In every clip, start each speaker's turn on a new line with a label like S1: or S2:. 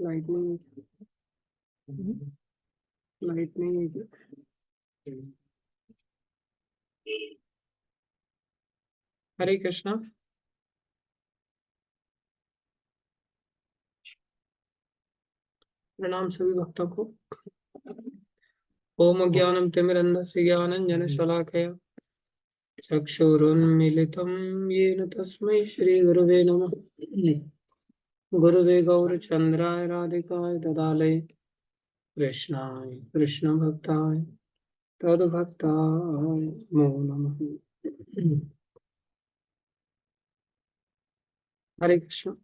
S1: Light नहीं है। Light नहीं है। हरे कृष्णा। प्रणाम सभी भक्तों को। ओम ज्ञानम तिमिरन्धस्य ज्ञानञ्जन शलाकया चक्षुरुन्मीलितं येन तस्मै श्रीगुरवे नमः। गुरुवे गौरचन्द्राय राधिकाय ददालये कृष्णाय कृष्णभक्ताय तद्भक्ताय नमो नमः। हरे कृष्ण।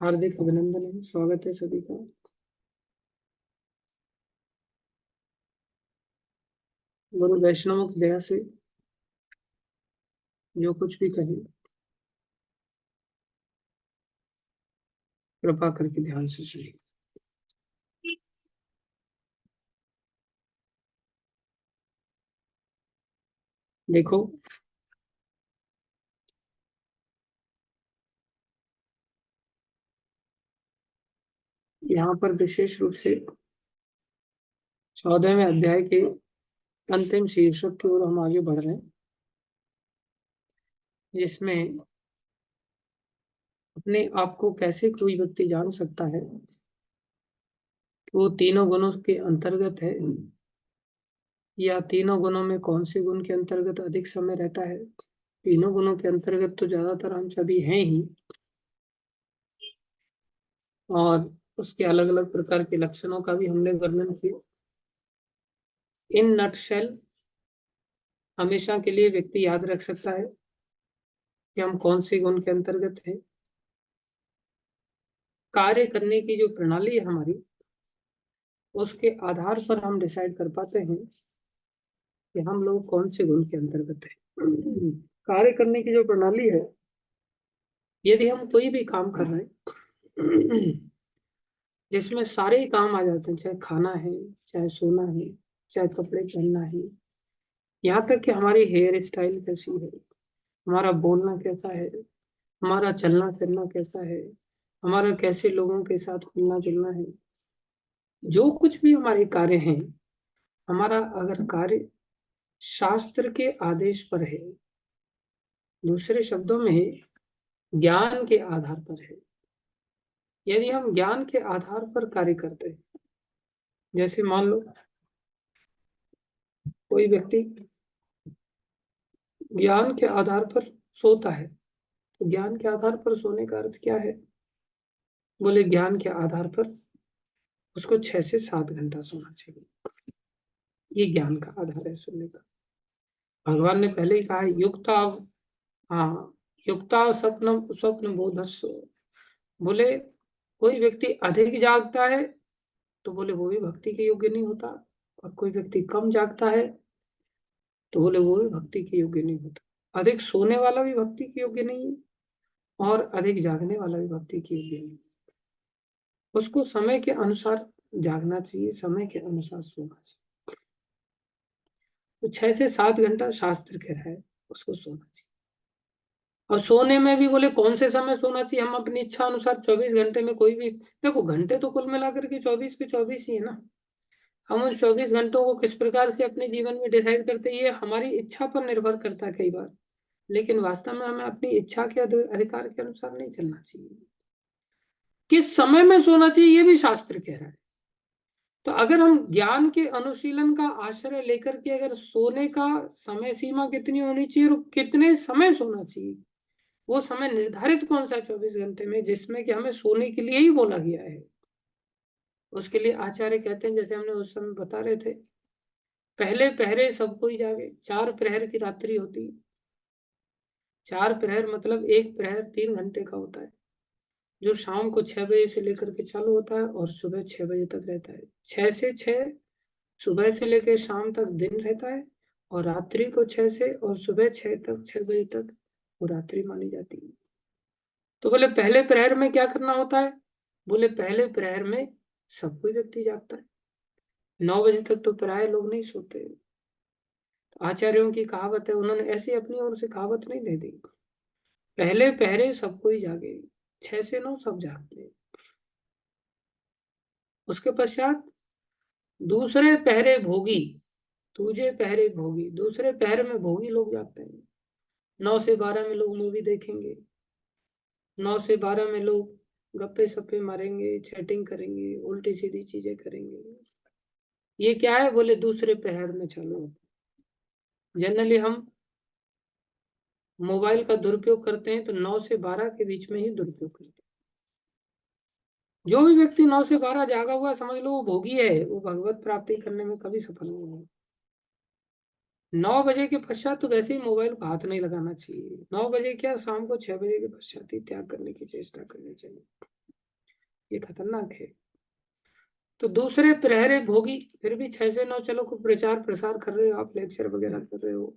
S1: हार्दिक अभिनंदन है, स्वागत है सभी का। गुरु वैष्णवों की दया से जो कुछ भी कहे कृपा करके ध्यान से सुनिए। देखो, यहाँ पर विशेष रूप से 14वें अध्याय के अंतिम शीर्षक की ओर हम आगे बढ़ रहे हैं, जिसमें अपने आप को कैसे कोई व्यक्ति जान सकता है कि वो तीनों गुणों के अंतर्गत है, या तीनों गुणों में कौन से गुण के अंतर्गत अधिक समय रहता है। तीनों गुणों के अंतर्गत तो ज्यादातर हम सभी हैं ही, और उसके अलग अलग प्रकार के लक्षणों का भी हमने वर्णन किया। इन नटशेल हमेशा के लिए व्यक्ति याद रख सकता है कि हम कौन से गुण के अंतर्गत हैं। कार्य करने की जो प्रणाली है हमारी, उसके आधार पर हम डिसाइड कर पाते हैं कि हम लोग कौन से गुण के अंतर्गत हैं। कार्य करने की जो प्रणाली है, यदि हम कोई भी काम कर रहे हैं जिसमें सारे ही काम आ जाते हैं, चाहे खाना है, चाहे सोना है, चाहे कपड़े पहनना है, यहाँ तक कि हमारी हेयर स्टाइल कैसी है, हमारा बोलना कैसा है, हमारा चलना फिरना कैसा है, हमारा कैसे लोगों के साथ मिलना जुलना है, जो कुछ भी हमारे कार्य हैं, हमारा अगर कार्य शास्त्र के आदेश पर है, दूसरे शब्दों में ज्ञान के आधार पर है, यदि हम ज्ञान के आधार पर कार्य करते हैं, जैसे मान लो कोई व्यक्ति ज्ञान के आधार पर सोता है, तो ज्ञान के आधार पर सोने का अर्थ क्या है? बोले ज्ञान के आधार पर उसको 6 से 7 घंटा सोना चाहिए। ये ज्ञान का आधार है सोने का। भगवान ने पहले ही कहा युक्ता, हाँ, युक्ता स्वप्न स्वप्न बोधस्व। बोले कोई व्यक्ति अधिक जागता है तो बोले वो भी भक्ति के योग्य नहीं होता, और कोई व्यक्ति कम जागता है तो बोले वो भी भक्ति के योग्य नहीं होता। अधिक सोने वाला भी भक्ति के योग्य नहीं है, और अधिक जागने वाला भी भक्ति के योग्य नहीं। उसको समय के अनुसार जागना चाहिए, समय के अनुसार सोना चाहिए। तो 6 से 7 घंटा शास्त्र कह रहा है उसको सोना चाहिए। और सोने में भी बोले कौन से समय सोना चाहिए, हम अपनी इच्छा अनुसार 24 घंटे में कोई भी, देखो घंटे तो कुल मिलाकर के 24 के 24 ही है ना। हम उन 24 घंटों को किस प्रकार से अपने जीवन में डिसाइड करते हैं, ये हमारी इच्छा पर निर्भर करता है कई बार, लेकिन वास्तव में हमें अपनी इच्छा के अधिकार के अनुसार नहीं चलना चाहिए। किस समय में सोना चाहिए ये भी शास्त्र कह रहा है। तो अगर हम ज्ञान के अनुशीलन का आश्रय लेकर के अगर सोने का समय सीमा कितनी होनी चाहिए और कितने समय सोना चाहिए, वो समय निर्धारित कौन सा है 24 घंटे में जिसमें कि हमें सोने के लिए ही बोला गया है, उसके लिए आचार्य कहते हैं, जैसे हमने उस समय बता रहे थे, पहले पहरे सब कोई जागे। 4 प्रहर की रात्रि होती है। 4 प्रहर मतलब एक प्रहर 3 घंटे का होता है, जो शाम को 6 बजे से लेकर के चालू होता है और सुबह 6 बजे तक रहता है। 6 से 6 सुबह से लेकर शाम तक दिन रहता है, और रात्रि को 6 से और सुबह 6 तक, 6 बजे तक वो रात्रि मानी जाती है। तो बोले पहले प्रहर में क्या करना होता है? बोले पहले प्रहर में सब कोई व्यक्ति जागता है। 9 बजे तक तो प्राय लोग नहीं सोते। आचार्यों की कहावत है, उन्होंने ऐसी अपनी ओर से कहावत नहीं दे दी। पहले पहरे सब कोई जागे। 6 से 9 सब जागते हैं। उसके पश्चात दूसरे पहरे भोगी, तुझे पहरे भोगी, दूसरे पहर में भोगी लोग जागते हैं। 9 से 12 में लोग मूवी देखेंगे, 9 से 12 में लोग गप्पे सप्पे मारेंगे, चैटिंग करेंगे, उल्टी सीधी चीजें करेंगे। ये क्या है? बोले दूसरे पहर में चालू होता है। जनरली हम मोबाइल का दुरुपयोग करते हैं तो 9 से 12 के बीच में ही दुरुपयोग करते हैं। जो भी व्यक्ति 9 से 12 जागा हुआ, समझ लो वो भोगी है, वो भगवत प्राप्ति करने में कभी सफल नहीं होगा। 9 बजे के पश्चात तो वैसे ही मोबाइल को हाथ नहीं लगाना चाहिए। 9 बजे क्या, शाम को 6 बजे के पश्चात ही त्याग करने की चेष्टा करनी चाहिए। ये खतरनाक है। तो दूसरे प्रहरे भोगी, फिर भी 6 से 9 चलो को प्रचार प्रसार कर रहे हो आप, लेक्चर वगैरह कर रहे हो,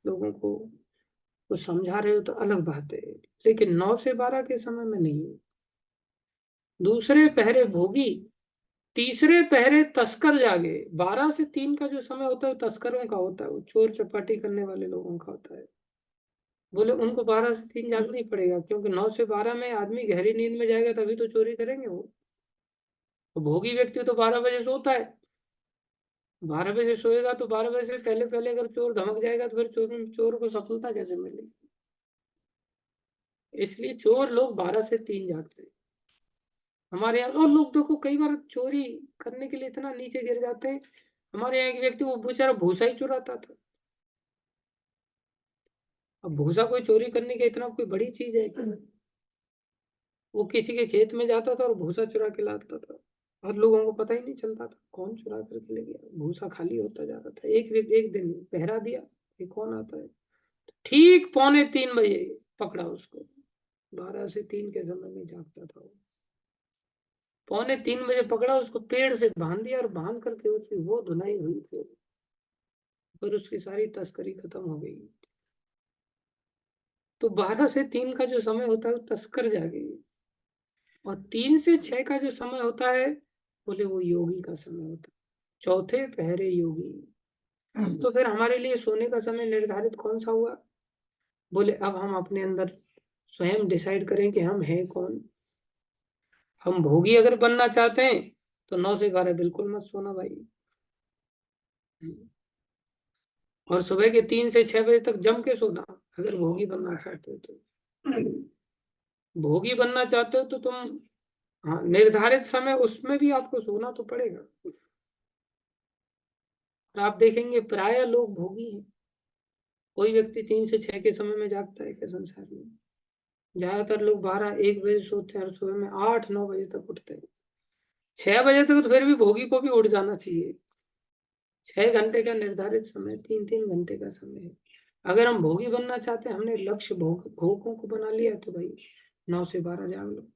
S1: लोगों को कुछ समझा रहे हो तो अलग बात है, लेकिन 9 से 12 के समय में नहीं। दूसरे पहरे भोगी, तीसरे पहरे तस्कर जागे। 12 से 3 का जो समय होता है वो तस्करों का होता है, वो चोर चपाटी करने वाले लोगों का होता है। बोले उनको 12 से 3 जागना ही पड़ेगा, क्योंकि 9 से 12 में आदमी गहरी नींद में जाएगा तभी तो चोरी करेंगे वो। तो भोगी व्यक्ति तो 12 बजे सोता है, 12 बजे सोएगा तो 12 बजे से पहले पहले अगर चोर धमक जाएगा तो फिर चोर को सफलता कैसे मिलेगी? इसलिए चोर लोग 12 से 3 जागते हैं हमारे यहाँ। और लोग देखो कई बार चोरी करने के लिए इतना नीचे गिर जाते हैं। हमारे यहाँ एक व्यक्ति, वो बेचारा भूसा ही चुराता था। अब भूसा कोई चोरी करने की इतना कोई बड़ी चीज है क्या? वो किसी के खेत में जाता था और भूसा चुरा के लाता था, और लोगों को पता ही नहीं चलता था कौन चुरा करके ले गया। भूसा खाली होता जा रहा था। एक दिन पहरा दिया कि कौन आता है, ठीक 2:45 बजे पकड़ा उसको। 12 से 3 के समय में जागता था वो। 2:45 बजे पकड़ा उसको, पेड़ से बांध दिया, और बांध करके उसकी वो धुनाई हुई फिर उसकी सारी तस्करी खत्म हो गई। तो 12 से 3 का जो समय होता है वो तस्कर जागेगी, और 3 से 6 का जो समय होता है, बोले वो योगी का समय होता है। चौथे पहरे योगी। तो फिर हमारे लिए सोने का समय निर्धारित कौन सा हुआ? बोले अब हम अपने अंदर स्वयं डिसाइड करें कि हम हैं कौन। हम भोगी अगर बनना चाहते हैं तो 9 से 12 बिल्कुल मत सोना भाई, और सुबह के 3 से 6 बजे तक जम के सोना अगर भोगी बनना चाहते हो तो। भोगी बनना चाहते हो तो तुम, हाँ, निर्धारित समय उसमें भी आपको सोना तो पड़ेगा। और आप देखेंगे प्राय लोग भोगी हैं। कोई व्यक्ति 3 से 6 के समय में जागता है क्या संसार में? ज्यादातर लोग 12-1 बजे सोते हैं और सुबह में 8-9 बजे तक उठते हैं। 6 बजे तक तो फिर भी भोगी को भी उठ जाना चाहिए। 6 घंटे का निर्धारित समय, 3-3 घंटे का समय है। अगर हम भोगी बनना चाहते हैं, हमने लक्ष्य भोगों को बना लिया, तो भाई 9 से 12 जाग लो।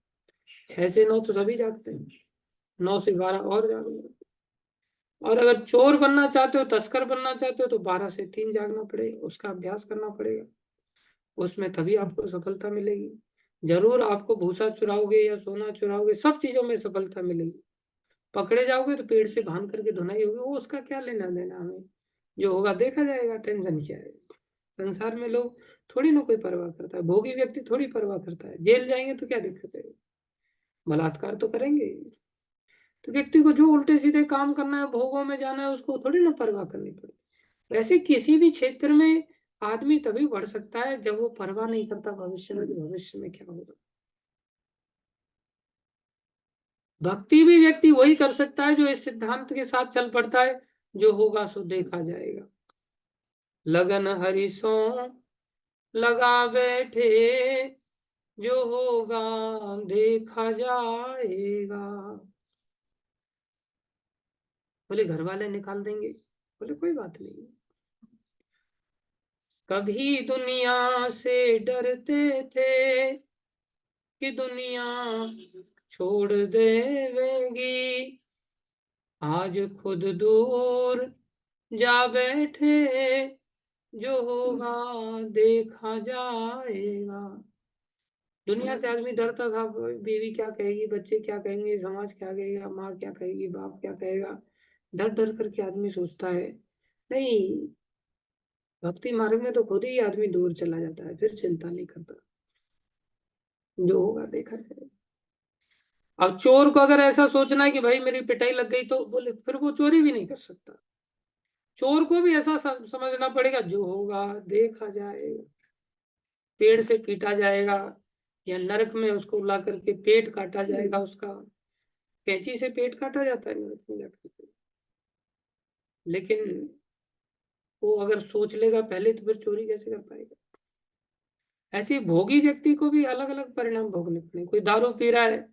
S1: 6 से 9 तो सभी जागते हैं, 9 से 12 और जाग लो। और अगर चोर बनना चाहते हो, तस्कर बनना चाहते हो, तो 12 से 3 जागना पड़ेगा, उसका अभ्यास करना पड़ेगा। उसमें तभी आपको सफलता मिलेगी। जरूर आपको भूसा चुराओगे या सोना चुराओगे, सब चीजों में सफलता मिलेगी। पकड़े जाओगे तो पेड़ से बांध करके धुनाई होगी, वो उसका क्या लेना देना हमें, जो होगा देखा जाएगा, टेंशन क्या है। संसार में लोग थोड़ी ना कोई परवाह करता है, भोगी व्यक्ति थोड़ी परवाह करता है। जेल जाएंगे तो क्या दिक्कत है, बलात्कार तो करेंगे। तो व्यक्ति को जो उल्टे सीधे काम करना है, भोगों में जाना है, उसको थोड़ी ना परवाह करनी पड़ती। वैसे किसी भी क्षेत्र में आदमी तभी बढ़ सकता है जब वो परवाह नहीं करता भविष्य में कि भविष्य में क्या होगा। भक्ति भी व्यक्ति वही कर सकता है जो इस सिद्धांत के साथ चल पड़ता है, जो होगा सो देखा जाएगा। लगन हरिसों लगा बैठे, जो होगा देखा जाएगा। बोले घर वाले निकाल देंगे, बोले कोई बात नहीं। कभी दुनिया से डरते थे कि दुनिया छोड़ देवेगी, आज खुद दूर जा बैठे, जो होगा देखा जाएगा। दुनिया से आदमी डरता था, बीवी क्या कहेगी, बच्चे क्या कहेंगे, समाज क्या कहेगा, माँ क्या कहेगी, बाप क्या कहेगा। डर डर करके आदमी सोचता है। नहीं, भक्ति मार्ग में तो खुद ही आदमी दूर चला जाता है, फिर चिंता नहीं करता। जो होगा देखा जाएगा। अब चोर को अगर ऐसा सोचना है कि भाई मेरी पिटाई लग गई, तो बोले फिर वो चोरी भी नहीं कर सकता। चोर को भी ऐसा समझना पड़ेगा, जो होगा देखा जाएगा। पेड़ से पीटा जाएगा या नरक में उसको ला करके पेट काटा जाएगा उसका। कैंची से पेट काटा जाता है नरक में जाकर के। लेकिन वो अगर सोच लेगा पहले, तो फिर चोरी कैसे कर पाएगा। ऐसे ही भोगी व्यक्ति को भी अलग अलग परिणाम भोगने पड़े। कोई दारू पी रहा है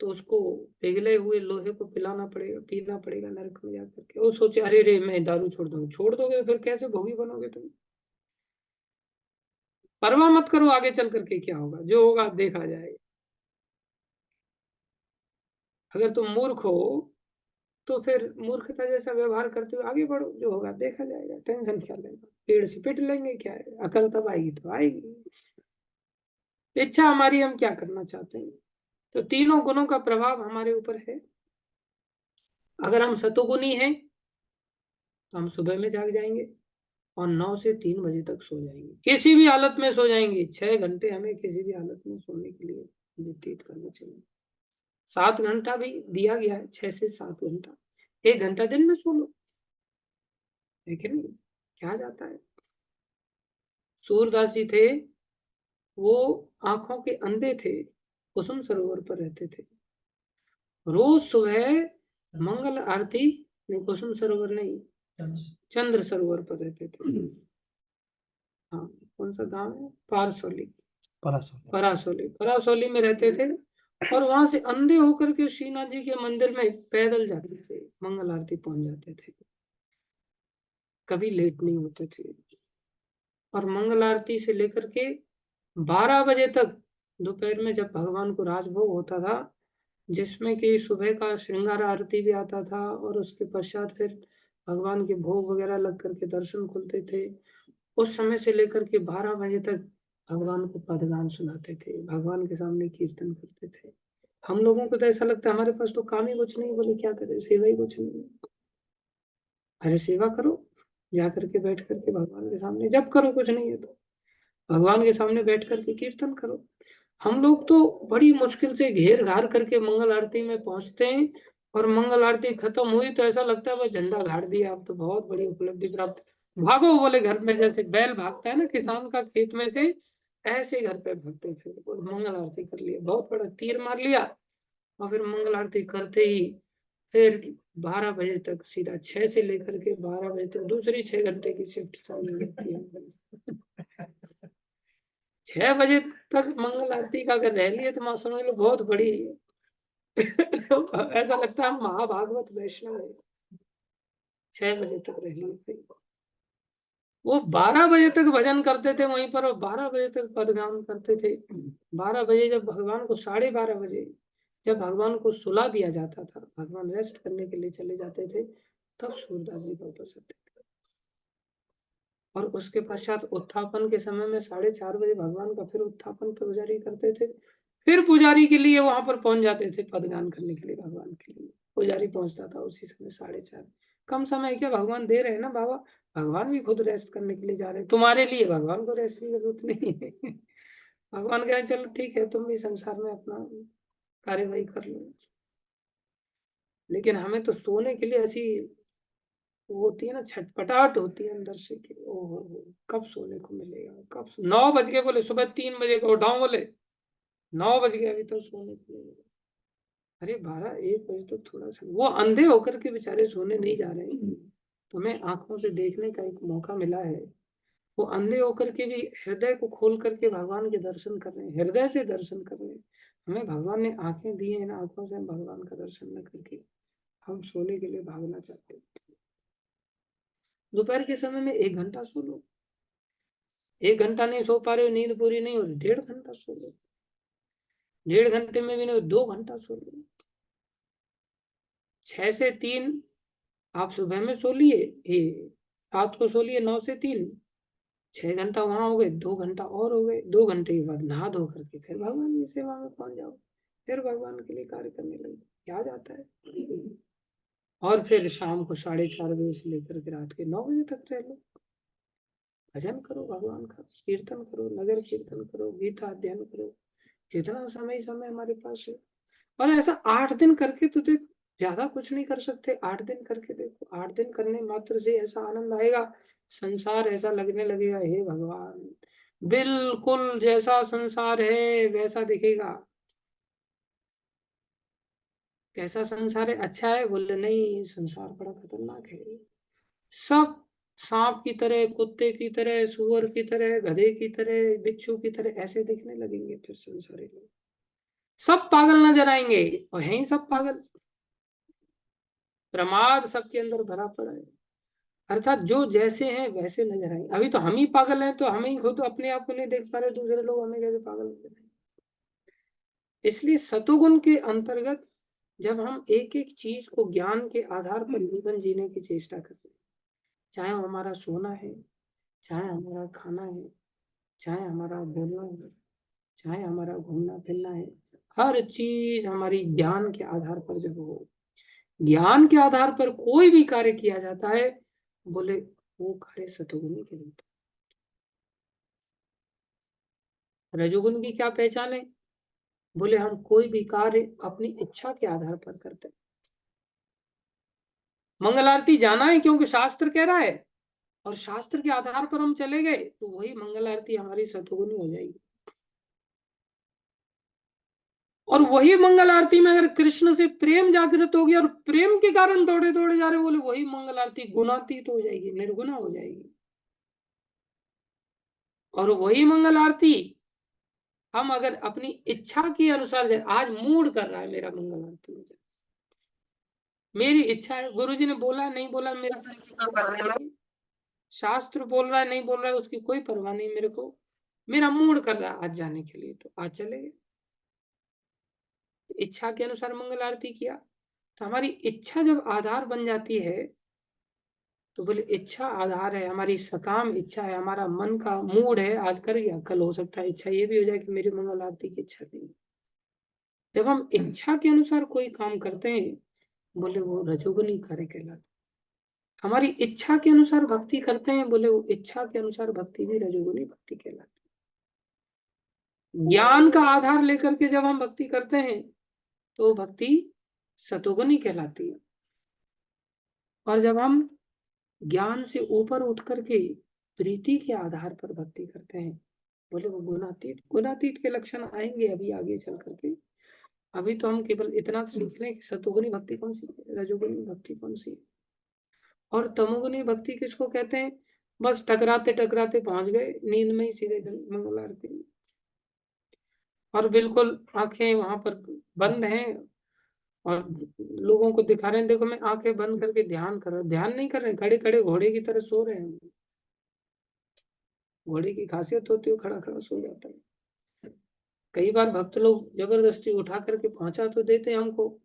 S1: तो उसको पिघले हुए लोहे को पिलाना पड़ेगा, पीना पड़ेगा नरक में जाकर के। वो सोचे अरे रे मैं दारू छोड़ दूंगा, छोड़ दोगे फिर कैसे भोगी बनोगे तुम। परवाह मत करो आगे चल करके क्या होगा, जो होगा देखा जाएगा। अगर तुम मूर्ख हो तो फिर मूर्खता जैसा व्यवहार करते हुए आगे बढ़ो, जो होगा देखा जाएगा। टेंशन क्या लेना, पेड़ से पिट लेंगे, क्या है, अकल तब आएगी तो आएगी। इच्छा हमारी, हम क्या करना चाहते हैं। तो तीनों गुणों का प्रभाव हमारे ऊपर है। अगर हम सतोगुणी हैं तो हम सुबह में जाग जाएंगे और 9 से 3 बजे तक सो जाएंगे, किसी भी हालत में सो जाएंगे। 6 घंटे हमें किसी भी हालत में सोने के लिए व्यतीत करना चाहिए। 7 घंटा भी दिया गया है, 6 से 7 घंटा। 1 घंटा दिन में सो लो, है कि नहीं, क्या जाता है। सूरदास जी थे, वो आंखों के अंधे थे, कुसुम सरोवर पर रहते थे। रोज सुबह मंगल आरती में, कुसुम सरोवर नहीं, चंद्र सरोवर पर रहते थे। हाँ, कौन सा गांव है, पारसोली, परासोली, परासोली में रहते थे। और वहां से अंधे होकर के श्रीनाथ जी के मंदिर में पैदल जाते थे, मंगल आरती पहुंच जाते थे, कभी लेट नहीं होते थे। और मंगल आरती से लेकर के 12 बजे तक, दोपहर में जब भगवान को राजभोग होता था, जिसमें कि सुबह का श्रृंगार आरती भी आता था, और उसके पश्चात फिर भगवान के भोग वगैरह लग करके दर्शन खुलते थे। उस समय से लेकर के 12 बजे तक भगवान को पदगान सुनाते थे, भगवान के सामने कीर्तन करते थे। हम लोगों को तो ऐसा लगता है हमारे पास तो काम ही कुछ नहीं, बोले क्या करें, सेवा ही कुछ नहीं। अरे सेवा करो, जा करके बैठ करके भगवान के सामने जब करो, कुछ नहीं है तो भगवान के सामने बैठ करके कीर्तन करो। हम लोग तो बड़ी मुश्किल से घेर घार करके मंगल आरती में पहुंचते हैं, और मंगल आरती खत्म हुई तो ऐसा लगता है बस झंडा गाड़ दिया, अब तो बहुत बड़ी उपलब्धि प्राप्त। भागो बोले घर में, जैसे बैल भागता है ना किसान का खेत में से, ऐसे घर पे भागते फिर और मंगल आरती कर लिया, बहुत बड़ा तीर मार लिया। और फिर मंगल आरती करते ही फिर 12 बजे तक, सीधा 6 से लेकर के 12 बजे तक दूसरी 6 घंटे की शिफ्ट चालू रहती है। 6 बजे तक मंगल आरती का अगर रह लिए तो मां समझ लो बहुत बड़ी ऐसा लगता है हम महाभागवत वैष्णव है। 6 बजे तक रह लिए। वो 12 बजे तक भजन करते थे वहीं पर, और 12 बजे तक पदगान करते थे। 12 बजे जब भगवान को, 12:30 बजे जब भगवान को सुला दिया जाता था, भगवान रेस्ट करने के लिए चले जाते थे, तब सूरदास जी वापस आते थे। और उसके पश्चात उत्थापन के समय में 4:30 बजे भगवान का फिर उत्थापन पुजारी करते थे। फिर पुजारी के लिए वहां पर पहुंच जाते थे पदगान करने के लिए, भगवान के लिए पुजारी पहुंचता था उसी समय 4:30। कम समय क्या भगवान दे रहे हैं ना बाबा, भगवान भी खुद रेस्ट करने के लिए जा रहे हैं, तुम्हारे लिए भगवान को रेस्ट की जरूरत नहीं है। भगवान कह रहे हैं चलो ठीक है, तुम भी संसार में अपना कार्यवाही कर लो। लेकिन हमें तो सोने के लिए ऐसी वो होती है ना, छटपटाहट होती है अंदर से कि ओहो कब सोने को मिलेगा, 9 बज गए, बोले सुबह 3 बजे को उठाओ, बोले 9 बज गए अभी तो सोने को मिलेगा। अरे 12-1 बजे तक थोड़ा सा, वो अंधे होकर के बेचारे सोने नहीं जा रहे हैं, तुम्हें आंखों से देखने का एक मौका मिला है। वो अंधे होकर के भी हृदय को खोल करके भगवान के दर्शन कर रहे हैं, हृदय से दर्शन कर रहे हैं। हमें भगवान ने आंखें दी हैं ना, आंखों से हम भगवान का दर्शन न करके हम सोने के लिए भागना चाहते हैं। दोपहर के समय में 1 घंटा सो लो, 1 घंटा नहीं सो पा रहे हो, नींद पूरी नहीं हो रही, 1.5 घंटा सो लो, 1.5 घंटे में भी नहीं, 2 घंटा सो लो। 6 से 3 आप सुबह में सो लिए, ये रात को सो लिए 9 से 3, 6 घंटा वहां हो गए, 2 घंटा और हो गए। 2 घंटे के बाद नहा धो करके फिर भगवान की सेवा में पहुंच जाओ, फिर भगवान के लिए कार्य करने लगे, क्या जाता है। और फिर शाम को 4:30 बजे से लेकर के रात के 9 बजे तक रह लो, भजन करो भगवान का, कीर्तन करो, नगर कीर्तन करो, गीता अध्ययन करो, कितना समय समय हमारे पास है। और ऐसा 8 दिन करके तो देखो, ज्यादा कुछ नहीं कर सकते, 8 दिन करके देखो, 8 दिन करने मात्र से ऐसा आनंद आएगा, संसार ऐसा लगने लगेगा, हे भगवान, बिल्कुल जैसा संसार है वैसा दिखेगा। कैसा संसार है, अच्छा है? बोले नहीं, संसार बड़ा खतरनाक है। सब सांप की तरह, कुत्ते की तरह, सुअर की तरह, गधे की तरह, बिच्छू की तरह ऐसे दिखने लगेंगे फिर संसारी लोग। सब पागल नजर आएंगे, और हैं ही सब पागल। प्रमाद सबके अंदर भरा पड़ा है, अर्थात जो जैसे हैं वैसे नजर आएंगे। अभी तो हम ही पागल हैं, तो हम ही खुद अपने आप को नहीं देख पा रहे, दूसरे लोग हमें कैसे पागल नजर आएंगे। इसलिए सतोगुण के अंतर्गत जब हम एक एक चीज को ज्ञान के आधार पर जीवन जीने की चेष्टा करते हैं, चाहे वो हमारा सोना है, चाहे हमारा खाना है, चाहे हमारा बोलना है, चाहे हमारा घूमना फिरना है, हर चीज हमारी ज्ञान के आधार पर जब हो, ज्ञान के आधार पर कोई भी कार्य किया जाता है, बोले वो कार्य सतोगुणी के रूप। रजोगुण की क्या पहचान है? बोले हम कोई भी कार्य अपनी इच्छा के आधार पर करते हैं। मंगल आरती जाना है क्योंकि शास्त्र कह रहा है, और शास्त्र के आधार पर हम चले गए, तो वही मंगल आरती हमारी सतोगुनी हो जाएगी। और वही मंगल आरती में अगर कृष्ण से प्रेम जागृत हो गया और प्रेम के कारण दौड़े दौड़े जा रहे, बोले वही मंगल आरती गुणातीत हो जाएगी, निर्गुणा हो जाएगी। और वही मंगल आरती हम अगर अपनी इच्छा के अनुसार, आज मूड कर रहा है मेरा मंगल आरती में, मेरी इच्छा है, गुरुजी ने बोला नहीं बोला मेरा, शास्त्र बोल रहा है नहीं बोल रहा है उसकी कोई परवाह नहीं मेरे को, मेरा मूड कर रहा है आज जाने के लिए, तो आज चले गए। इच्छा के अनुसार मंगल आरती किया, तो हमारी इच्छा जब आधार बन जाती है, तो बोले इच्छा आधार है, हमारी सकाम इच्छा है, हमारा मन का मूड है, आज कर गया, कल हो सकता है इच्छा ये भी हो जाए कि मेरी मंगल आरती की इच्छा नहीं। जब हम इच्छा के अनुसार कोई काम करते हैं, बोले वो रजोगुनी कार्य कहलाता। हमारी इच्छा के अनुसार भक्ति करते हैं, बोले वो इच्छा के अनुसार भक्ति भी रजोगुनी भक्ति कहलाती। ज्ञान का आधार लेकर के जब हम भक्ति करते हैं, तो भक्ति सतोगुनी कहलाती है। और जब हम ज्ञान से ऊपर उठ करके प्रीति के आधार पर भक्ति करते हैं, बोले वो गुणातीत। गुणातीत के लक्षण आएंगे अभी आगे चल करके। अभी तो हम केवल इतना सीख लें कि सतोगुनी भक्ति कौन सी है, रजोगुनी भक्ति कौन सी है, और तमोगुनी भक्ति किसको कहते हैं। बस टकराते टकराते पहुंच गए नींद में ही सीधे मंगल आरती में, और बिल्कुल आंखें वहां पर बंद हैं, और लोगों को दिखा रहे हैं देखो मैं आंखें बंद करके ध्यान कर रहा हूं, ध्यान नहीं कर रहे हैं, खड़े खड़े घोड़े की तरह सो रहे हैं। घोड़े की खासियत होती है खड़ा खड़ा सो जाता है। कई बार भक्त लोग जबरदस्ती उठा करके पहुंचा तो देते हैं हमको,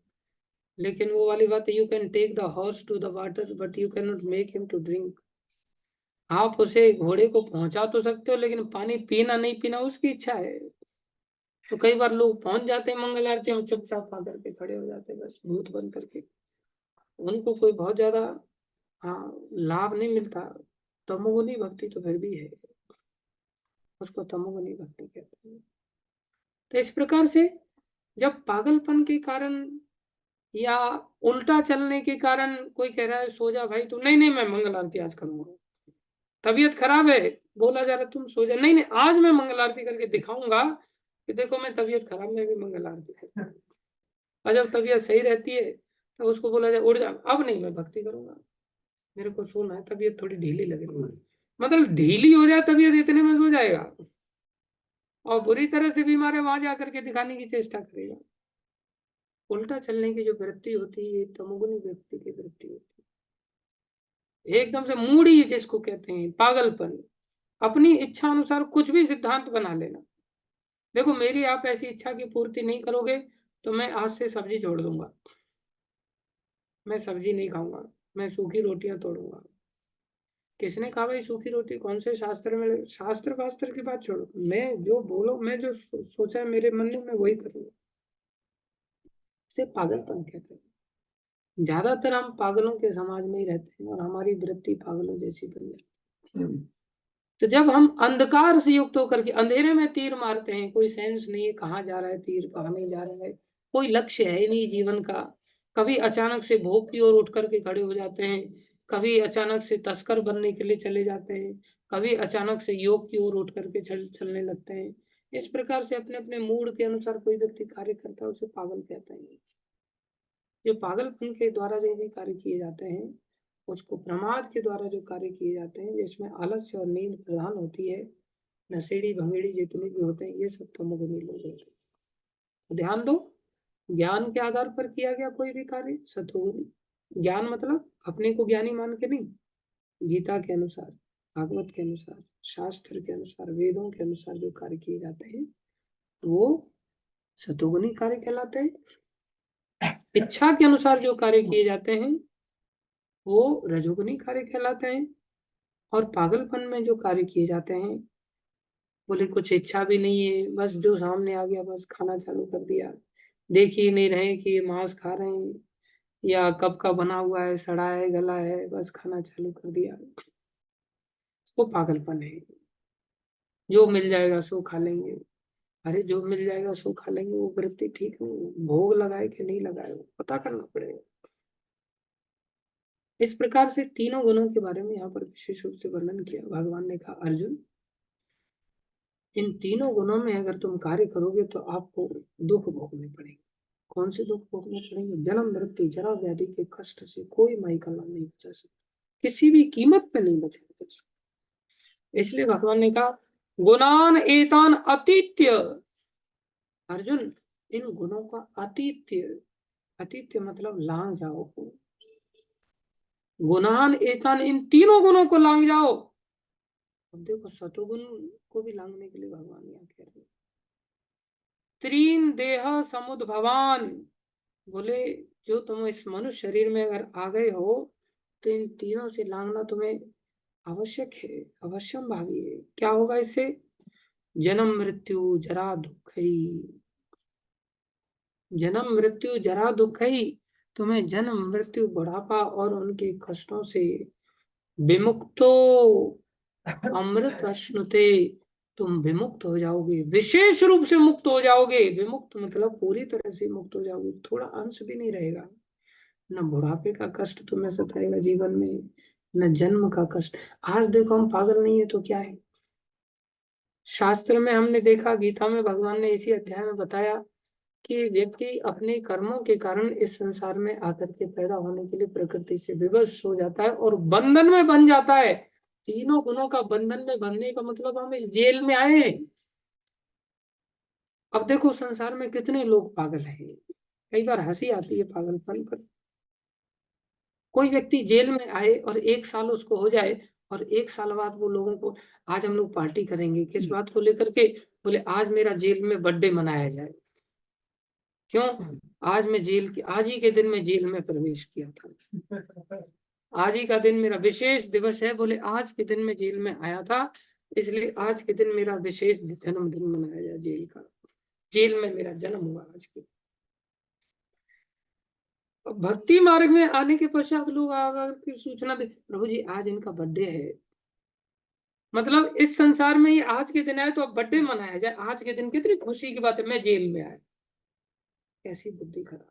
S1: लेकिन वो वाली बात है, you can take the horse to the water but you can not make him to drink. आप उसे घोड़े को पहुंचा तो सकते हो, लेकिन पानी पीना नहीं पीना उसकी इच्छा है। तो कई बार लोग पहुंच जाते हैं मंगल आरती में, चुपचाप आकर के खड़े हो जाते हैं बस भूत बन करके, उनको कोई बहुत ज्यादा हाँ लाभ नहीं मिलता। तमोगुनी भक्ति तो फिर भी है, उसको तमोगुनी भक्ति कहते हैं। तो इस प्रकार से जब पागलपन के कारण या उल्टा चलने के कारण कोई कह रहा है सो जा भाई, तो नहीं नहीं मैं मंगल आरती आज करूंगा। तबीयत खराब है, बोला जा रहा है तुम सो जा, नहीं नहीं आज मैं मंगल आरती करके दिखाऊंगा कि देखो मैं तबीयत खराब में भी मंगल आरती करता हूं। और जब तबीयत सही रहती है तो उसको बोला जाए उठ जा, अब नहीं मैं भक्ति करूंगा, मेरे को सोना है, तबीयत थोड़ी ढीली लग रही है। मतलब ढीली हो जाए तबीयत इतने में सो जाएगा, और बुरी तरह से बीमार है वहां जाकर के दिखाने की चेष्टा करेगा। उल्टा चलने की जो वृत्ति होती है तमोगुनी व्यक्ति की वृत्ति होती है, एकदम से मूढ़ी जिसको कहते हैं पागलपन, अपनी इच्छा अनुसार कुछ भी सिद्धांत बना लेना। देखो मेरी आप ऐसी इच्छा की पूर्ति नहीं करोगे तो मैं आज से सब्जी छोड़ दूंगा, मैं सब्जी नहीं खाऊंगा, मैं सूखी रोटियां तोड़ूंगा। किसने कहा भाई सूखी रोटी, कौन से शास्त्र में, शास्त्र वास्त्र की बात छोड़ो, मैं जो बोलो, मैं जो सोचा है मेरे मन में मैं वही करूंगा। इसे पागलपन कहते हैं। ज्यादातर हम पागलों के समाज में ही रहते हैं और हमारी वृत्ति पागलों जैसी बन जाती है। तो जब हम अंधकार से युक्त होकर के अंधेरे में तीर मारते हैं, कोई सेंस नहीं है कहाँ जा रहा है तीर, कहाँ नहीं जा रहा है, कोई लक्ष्य है नहीं जीवन का, कभी अचानक से भोग की ओर उठ करके खड़े हो जाते हैं, कभी अचानक से तस्कर बनने के लिए चले जाते हैं, कभी अचानक से योग की ओर उठ करके चलने लगते हैं। इस प्रकार से अपने अपने मूड के अनुसार कोई व्यक्ति कार्य करता है, उसे पागल कहते हैं। जो पागलपन के द्वारा जो भी कार्य किए जाते हैं, उसको प्रमाद के द्वारा जो कार्य किए जाते हैं, जिसमें आलस्य और नींद प्रधान होती है, नशेड़ी भंगेड़ी जितने भी होते हैं, ये सब तमोगुणी लोग होते हैं। तो ध्यान दो, ज्ञान के आधार पर किया गया कोई भी कार्य सतोगुणी। ज्ञान मतलब अपने को ज्ञानी मान के नहीं, गीता के अनुसार, भागवत के अनुसार, शास्त्र के अनुसार, वेदों के अनुसार जो कार्य किए जाते हैं, वो सतोगुणी कार्य कहलाते हैं। इच्छा के अनुसार जो कार्य किए जाते हैं, वो रजोगुनी कार्य कहलाते हैं। और पागलपन में जो कार्य किए जाते हैं, बोले कुछ इच्छा भी नहीं है, बस जो सामने आ गया बस खाना चालू कर दिया, देख ही नहीं रहे कि ये मांस खा रहे हैं या कब का बना हुआ है, सड़ा है, गला है, बस खाना चालू कर दिया, वो पागलपन है। जो मिल जाएगा सो खा लेंगे। अरे जो मिल जाएगा सो खा लेंगे, वो वृत्ति ठीक नहीं, भोग लगाए कि नहीं लगाए वो पता करना पड़ेगा। इस प्रकार से तीनों गुणों के बारे में यहाँ पर विशेष रूप से वर्णन किया। भगवान ने कहा अर्जुन, इन तीनों गुणों में अगर तुम कार्य करोगे तो आपको दुख भोगने पड़ेंगे। कौन से दुख भोगने पड़ेंगे? जन्म मृत्यु जरा व्याधि के कष्ट से कोई माई का लाभ नहीं बचा सकता, किसी भी कीमत पे नहीं बचा जा सकता। इसलिए भगवान ने कहा गुणान एतान अतीत्य, अर्जुन इन गुणों का अतीत्य, अतीत्य मतलब लांग जाओ। गुणान एतान, इन तीनों गुणों को लांग जाओ। अब देखो सतोगुण को भी लांगने के लिए भगवान यहाँ कह रहे हैं। त्रीन देह समुद्भवान, बोले जो तुम इस मनुष्य शरीर में अगर आ गए हो तो इन तीनों से लांघना तुम्हें आवश्यक है, अवश्यम भावी है। क्या होगा इससे? जन्म मृत्यु जरा दुख ही, जन्म मृत्यु जरा दुख ही, तुम्हें जन्म मृत्यु बुढ़ापा और उनके कष्टों से विमुक्तो अमृत अश्नुते, तुम विमुक्त हो जाओगे, विशेष रूप से मुक्त हो जाओगे। विमुक्त मतलब पूरी तरह से मुक्त हो जाओगे, थोड़ा अंश भी नहीं रहेगा। न बुढ़ापे का कष्ट तुम्हें सताएगा जीवन में, न जन्म का कष्ट। आज देखो हम पागल नहीं है तो क्या है, शास्त्र में हमने देखा, गीता में भगवान ने इसी अध्याय में बताया कि व्यक्ति अपने कर्मों के कारण इस संसार में आकर के पैदा होने के लिए प्रकृति से विवश हो जाता है और बंधन में बन जाता है। तीनों गुणों का बंधन में बनने का मतलब हम इस जेल में आए हैं। अब देखो संसार में कितने लोग पागल हैं, कई बार हंसी आती है पागलपन पर। कोई व्यक्ति जेल में आए और 1 साल उसको हो जाए और 1 साल बाद वो लोगों को, आज हम लोग पार्टी करेंगे, किस बात को लेकर के? बोले आज मेरा जेल में बर्थडे मनाया जाए। क्यों? आज मैं जेल की, आज ही के दिन मैं जेल में प्रवेश किया था, आज ही का दिन मेरा विशेष दिवस है। बोले आज के दिन मैं जेल में आया था, इसलिए आज के दिन मेरा विशेष जन्मदिन मनाया जाए जेल का, जेल में मेरा जन्म हुआ आज के। भक्ति मार्ग में आने के पश्चात लोग आकर के सूचना दे, प्रभु जी आज इनका बर्थडे है, मतलब इस संसार में ही आज के दिन आए तो अब बर्थडे मनाया जाए। आज के दिन कितनी खुशी की बात है, मैं जेल में आया। कैसी बुद्धि खराब।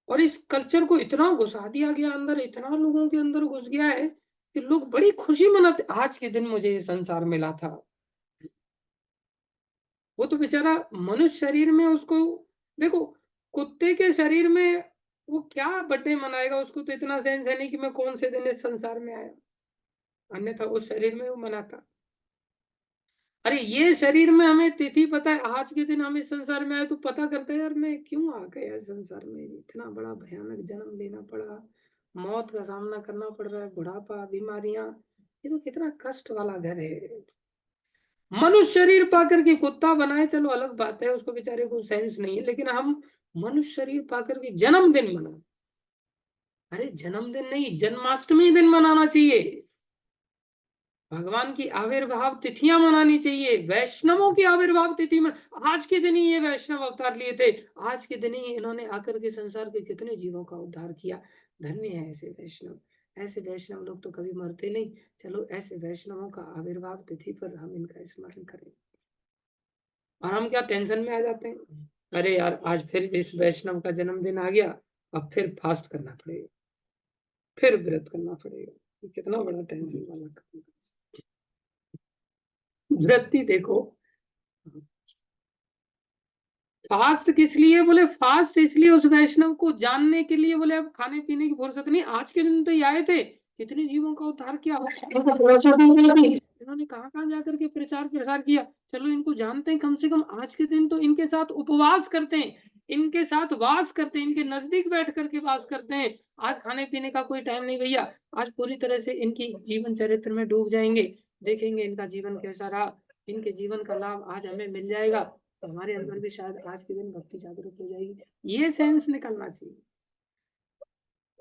S1: और इस कल्चर को इतना घुसा दिया गया अंदर, इतना लोगों के अंदर घुस गया है कि लोग बड़ी खुशी मनाते, आज के दिन मुझे ये संसार मिला था। वो तो बेचारा मनुष्य शरीर में, उसको देखो कुत्ते के शरीर में वो क्या बर्थडे मनाएगा, उसको तो इतना सेंस है नहीं कि मैं कौन से दिन इस संसार में आया, अन्यथा उस शरीर में वो मनाता। अरे ये शरीर में हमें तिथि पता है, आज के दिन हम इस संसार में आए तो पता करते हैं यार मैं क्यों आ गया इस संसार में, इतना बड़ा भयानक जन्म लेना पड़ा, मौत का सामना करना पड़ रहा है, बुढ़ापा, बीमारियां, ये तो कितना कष्ट वाला घर है। मनुष्य शरीर पा करके कुत्ता बनाए चलो अलग बात है, उसको बेचारे को सेंस नहीं है, लेकिन हम मनुष्य शरीर पा करके जन्मदिन मना, अरे जन्मदिन नहीं जन्माष्टमी दिन मनाना चाहिए, भगवान की आविर्भाव तिथियां मनानी चाहिए, वैष्णवों की आविर्भाव तिथि में, आज के दिन ही ये वैष्णव अवतार लिए थे, आज के दिन ही इन्होंने आकर के संसार के कितने जीवों का उद्धार किया, धन्य है ऐसे वैष्णव। ऐसे वैष्णव लोग तो कभी मरते नहीं। चलो ऐसे वैष्णवों का आविर्भाव तिथि पर हम इनका स्मरण करें। और हम क्या टेंशन में आ जाते हैं, अरे यार आज फिर इस वैष्णव का जन्मदिन आ गया, अब फिर फास्ट करना पड़ेगा, फिर व्रत करना पड़ेगा। ये कितना बड़ा टेंशन वाला काम है। व्रत ही देखो, फास्ट किस लिए बोले, फास्ट इसलिए उस वैष्णव को जानने के लिए बोले, अब खाने पीने की फुर्सत नहीं। आज के दिन तो ये आए थे, कितने जीवों का उद्धार किया, इन्होंने कहाँ कहाँ जाकर के प्रचार प्रसार किया। चलो इनको जानते हैं, कम से कम आज के दिन तो इनके साथ उपवास करते हैं, इनके साथ वास करते हैं, इनके नजदीक बैठ करके वास करते हैं। आज खाने पीने का कोई टाइम नहीं भैया, आज पूरी तरह से इनकी जीवन चरित्र में डूब जाएंगे, देखेंगे इनका जीवन कैसा रहा, इनके जीवन का लाभ आज हमें मिल जाएगा, तो हमारे अंदर भी शायद आज के दिन भक्ति जागरूक हो जाएगी। ये सेंस निकलना चाहिए।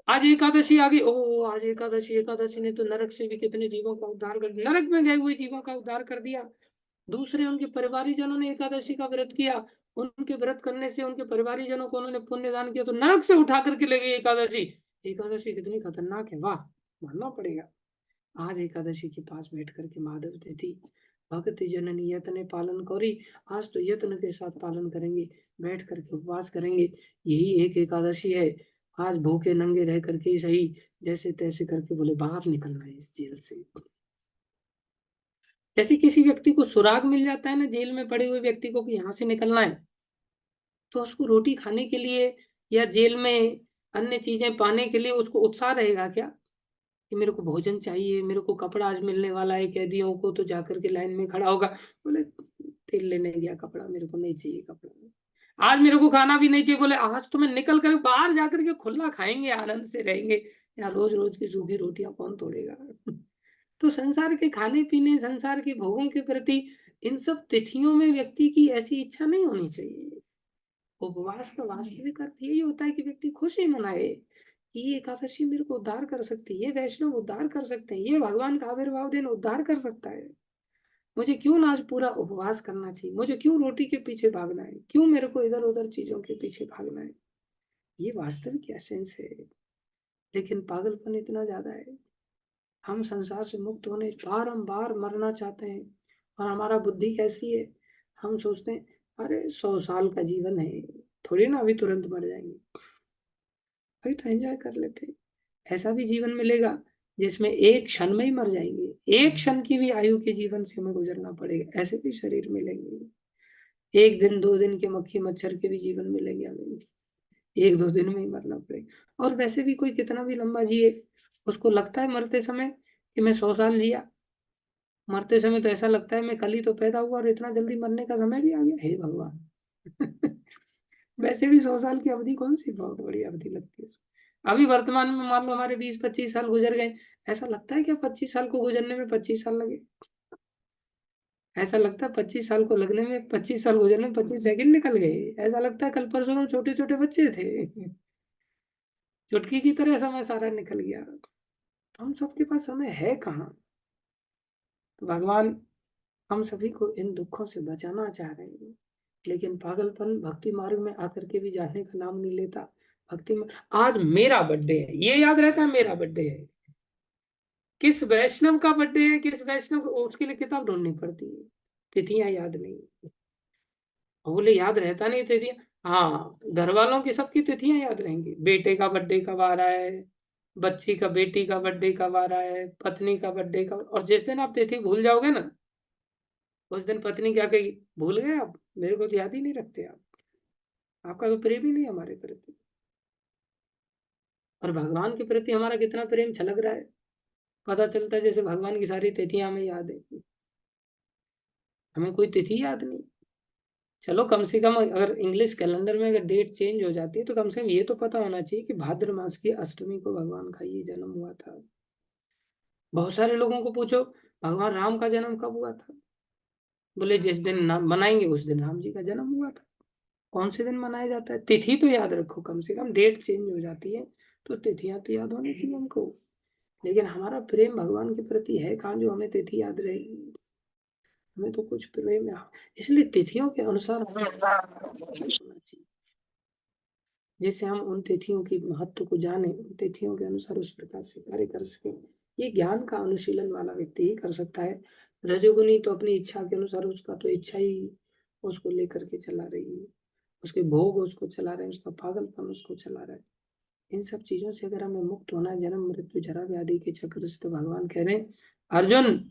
S1: आज एकादशी आ गई, ओ आज एकादशी, एकादशी ने तो नरक से भी कितने जीवों का उद्धार कर दिया, नरक में गए हुए जीवों का उद्धार कर दिया। दूसरे उनके परिवारी जनों ने एकादशी का व्रत किया, उनके व्रत करने से उनके परिवारी जनों को उन्होंने पुण्य दान किया, तो नरक से उठा करके ले गई एकादशी। एकादशी कितनी खतरनाक है, वाह, मानना पड़ेगा। आज एकादशी के पास बैठ करके माधव तिथि भक्ति जननी यत्न पालन करी, आज तो यत्न के साथ पालन करेंगे, बैठ करके उपवास करेंगे, यही एक एकादशी है। आज भूखे नंगे रह करके ही सही, जैसे तैसे करके बोले बाहर निकलना है इस जेल से। जैसे किसी व्यक्ति को सुराग मिल जाता है ना जेल में पड़े हुए व्यक्ति को कि यहाँ से निकलना है, तो उसको रोटी खाने के लिए या जेल में अन्य चीजें पाने के लिए उसको उत्साह रहेगा क्या, कि मेरे को भोजन चाहिए, मेरे को कपड़ा आज मिलने वाला है कैदियों को, तो जाकर के लाइन में खड़ा होगा, बोले तेल लेने गया कपड़ा, मेरे को नहीं चाहिए कपड़ा, आज मेरे को खाना भी नहीं चाहिए, बोले आज तो मैं निकल कर बाहर जाकर के खुला खाएंगे, आनंद से रहेंगे, या रोज रोज की सूखी रोटियां कौन तोड़ेगा। तो संसार के खाने पीने, संसार के भोगों के प्रति इन सब तिथियों में व्यक्ति की ऐसी इच्छा नहीं होनी चाहिए। उपवास का वास्तविक अर्थ यही होता है कि व्यक्ति खुशी मनाए कि ये एकादशी मेरे को उद्धार कर सकती है, ये वैष्णव उद्धार कर सकते हैं, ये भगवान का आविर्भाव दिन उद्धार कर सकता है। मुझे क्यों ना आज पूरा उपवास करना चाहिए, मुझे क्यों रोटी के पीछे भागना है, क्यों मेरे को इधर उधर चीजों के पीछे भागना है। ये वास्तविक एसेंस है। लेकिन पागलपन इतना ज्यादा है, हम संसार से मुक्त होने बारंबार मरना चाहते हैं। और हमारा बुद्धि कैसी है, हम सोचते हैं अरे 100 साल का जीवन है, थोड़ी ना अभी तुरंत मर जाएंगे, अभी तो एंजॉय कर लेते हैं। ऐसा भी जीवन मिलेगा जिसमें एक क्षण में ही मर जाएंगे, एक क्षण की भी आयु के जीवन से हमें गुजरना पड़ेगा, ऐसे भी शरीर मिलेंगे। एक दिन दो दिन के मक्खी मच्छर के भी जीवन मिलेंगे हमें, एक दो दिन में ही मरना पड़ेगा। और वैसे भी कोई कितना भी लंबा जिए, उसको लगता है मरते समय कि मैं 100 साल जिया, मरते समय तो ऐसा लगता है मैं कल ही तो पैदा हुआ और इतना जल्दी मरने का समय भी आ गया, हे भगवान। वैसे भी 100 साल की अवधि कौन सी बहुत बड़ी अवधि लगती है। अभी वर्तमान में मान लो हमारे 20-25 साल गुजर गए, ऐसा लगता है क्या 25 साल को गुजरने में 25 साल लगे, ऐसा लगता है 25 साल को लगने में 25 साल गुजरने में 25 सेकंड निकल गए, ऐसा लगता है कल परसों हम छोटे छोटे बच्चे थे, चुटकी की तरह समय सारा निकल गया। तो हम सबके पास समय है कहाँ। तो भगवान हम सभी को इन दुखों से बचाना चाह रहे हैं, लेकिन पागलपन भक्ति मार्ग में आकर के भी जाने का नाम नहीं लेता। भक्ति में आज मेरा बर्थडे है ये याद रहता है, मेरा बर्थडे है, किस वैष्णव का बर्थडे है, किस वैष्णव को, उसके लिए किताब ढूंढनी पड़ती है, तिथियां याद नहीं। बोले याद रहता नहीं तिथियां, हाँ घर वालों की सबकी तिथियां याद रहेंगी, बेटे का बर्थडे कब आ रहा है, बच्ची का बेटी का बर्थडे कब आ रहा है, पत्नी का बर्थडे कब, और जिस दिन आप तिथि भूल जाओगे ना, उस दिन पत्नी क्या कहेगी, भूल गए आप, मेरे को तो याद ही नहीं रखते आप, आपका तो प्रेम ही नहीं है हमारे प्रति। और भगवान के प्रति हमारा कितना प्रेम छलक रहा है, पता चलता है जैसे भगवान की सारी तिथियां हमें याद है, हमें कोई तिथि याद नहीं। चलो कम से कम अगर इंग्लिश कैलेंडर में अगर डेट चेंज हो जाती है तो कम से कम ये तो पता होना चाहिए कि भाद्र मास की अष्टमी को भगवान का ये जन्म हुआ था। बहुत सारे लोगों को पूछो भगवान राम का जन्म कब हुआ था, बोले जिस दिन नाम मनाएंगे उस दिन राम जी का जन्म हुआ था। कौन से दिन मनाया जाता है, तिथि तो याद रखो, कम से कम डेट चेंज हो जाती है तो तिथियां तो याद होनी चाहिए हमको। लेकिन हमारा प्रेम भगवान के प्रति है कहाँ जो हमें तिथि याद रहेगी, हमें तो कुछ प्रेम है। इसलिए तिथियों के अनुसार हमें होना चाहिए। जैसे हम उन तिथियों की महत्व को जाने, उन तिथियों के अनुसार उस प्रकार से कार्य कर सके, ये ज्ञान का अनुशीलन वाला व्यक्ति ही कर सकता है। रजोगुनी तो अपनी इच्छा के अनुसार, उसका तो इच्छा ही उसको लेकर के चला रही है, उसके भोग उसको चला रहे हैं, उसका पागलपन उसको चला रहा है। इन सब चीजों से अगर हमें मुक्त होना है, जन्म मृत्यु जरा व्याधि के चक्र से, तो भगवान कह रहे हैं अर्जुन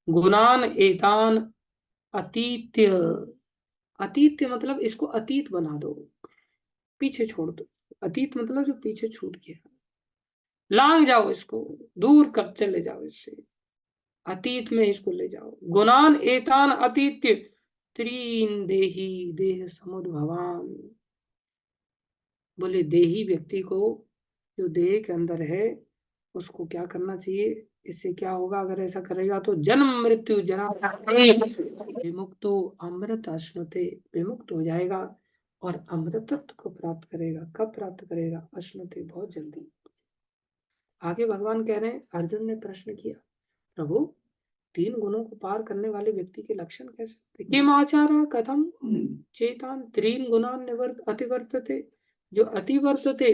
S1: गुणान एतान अतीत्य, अतीत्य मतलब इसको अतीत बना दो, पीछे छोड़ दो। अतीत मतलब जो पीछे छूट गया, लांग जाओ इसको, दूर कर चले जाओ इससे, अतीत में इसको ले जाओ। गुणान एतान अतीत्य त्रीन देही देह समुद्भवान। बोले देही व्यक्ति को, जो देह के अंदर है, उसको क्या करना चाहिए, इससे क्या होगा अगर ऐसा करेगा तो जन्म मृत्यु जरा विमुक्तो अमृत अश्नुते, विमुक्त हो जाएगा और अमृतत्व को प्राप्त करेगा। कब प्राप्त करेगा, अश्नुते बहुत जल्दी। आगे भगवान कह रहे हैं, अर्जुन ने प्रश्न किया प्रभु तीन गुणों को पार करने वाले व्यक्ति के लक्षण कैसे होते, किम आचारा कथम चेतान त्रीन गुणान निवर्त अतिवर्तते। जो अतिवर्तते,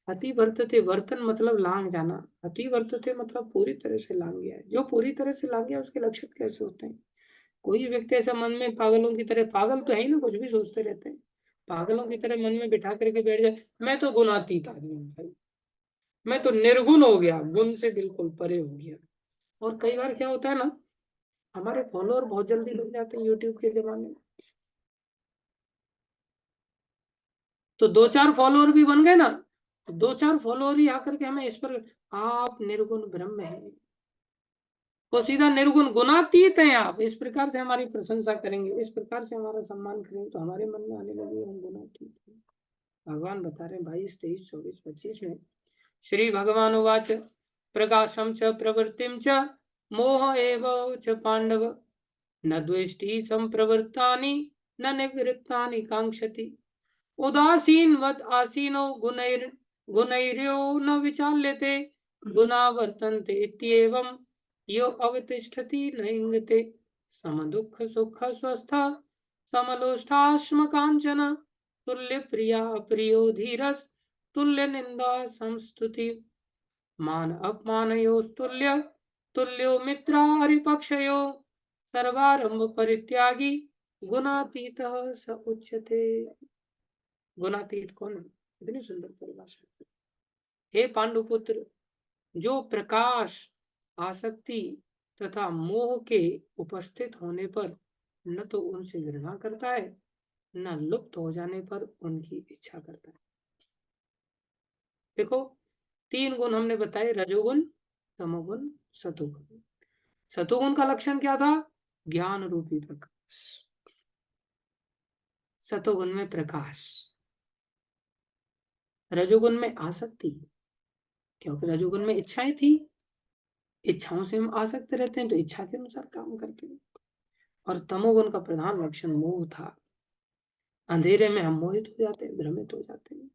S1: अतिवर्तते वर्तन मतलब लांग जाना, अतिवर्तते मतलब पूरी तरह से लांग गया है। जो पूरी तरह से लांग गया उसके लक्षण कैसे होते हैं। कोई व्यक्ति ऐसा मन में पागलों की तरह, पागल तो है ही ना, कुछ भी सोचते रहते हैं, पागलों की तरह मन में बिठा करके बैठ जाए मैं तो गुणातीत आदमी हूँ भाई, मैं तो निर्गुण हो गया, गुण से बिल्कुल परे हो गया। और कई बार क्या होता है ना, हमारे फॉलोअर बहुत जल्दी लग जाते हैं यूट्यूब के जमाने में, तो दो चार फॉलोअर भी बन गए ना, तो दो चार फॉलोअर ही आकर के हमें इस पर, आप निर्गुण ब्रह्म है, वो सीधा निर्गुण गुणातीत हैं आप, इस प्रकार से हमारी प्रशंसा करेंगे, इस प्रकार से हमारा सम्मान करेंगे, तो हमारे मन में आने लगे हम गुणातीत हैं। भगवान बता रहे हैं 22, 23, 24, 25 में, श्री भगवान उवाच प्रकाशम च प्रवृत्तिम च मोह एव च पांडव न द्वेष्टि संप्रवृत्तानि न निवृत्तानि कांक्षति उदासीनवत् आसीनो गुणैर्यो न विचाल्यते गुणा वर्तन्ते इत्येवं यो अवतिष्ठति न इंगते समदुःख सुख स्वस्थ समलोष्टाश्म कांचन तुल्य प्रिया प्रियो धीरस तुल्य निंदा संस्तुति मान अपमानयोस्तुल्य तुल्यो मित्रारिपक्षयो सर्वारंभ परित्यागी गुणातीतः स उच्यते। गुणातीत कौन है, इतनी सुंदर परिभाषा। हे पांडुपुत्र, जो प्रकाश, आसक्ति तथा मोह के उपस्थित होने पर न तो उनसे घृणा करता है, न लुप्त हो जाने पर उनकी इच्छा करता है। देखो तीन गुण हमने बताए, रजोगुण, तमोगुण, सतोगुण। सतोगुण का लक्षण क्या था, ज्ञान रूपी प्रकाश, सतोगुण में प्रकाश, रजोगुण में आसक्ति, क्योंकि रजोगुण में इच्छाएं थी, इच्छाओं से हम आसक्त रहते हैं तो इच्छा के अनुसार काम करते हैं। और तमोगुण का प्रधान लक्षण मोह था, अंधेरे में हम मोहित हो जाते हैं, भ्रमित हो जाते हैं।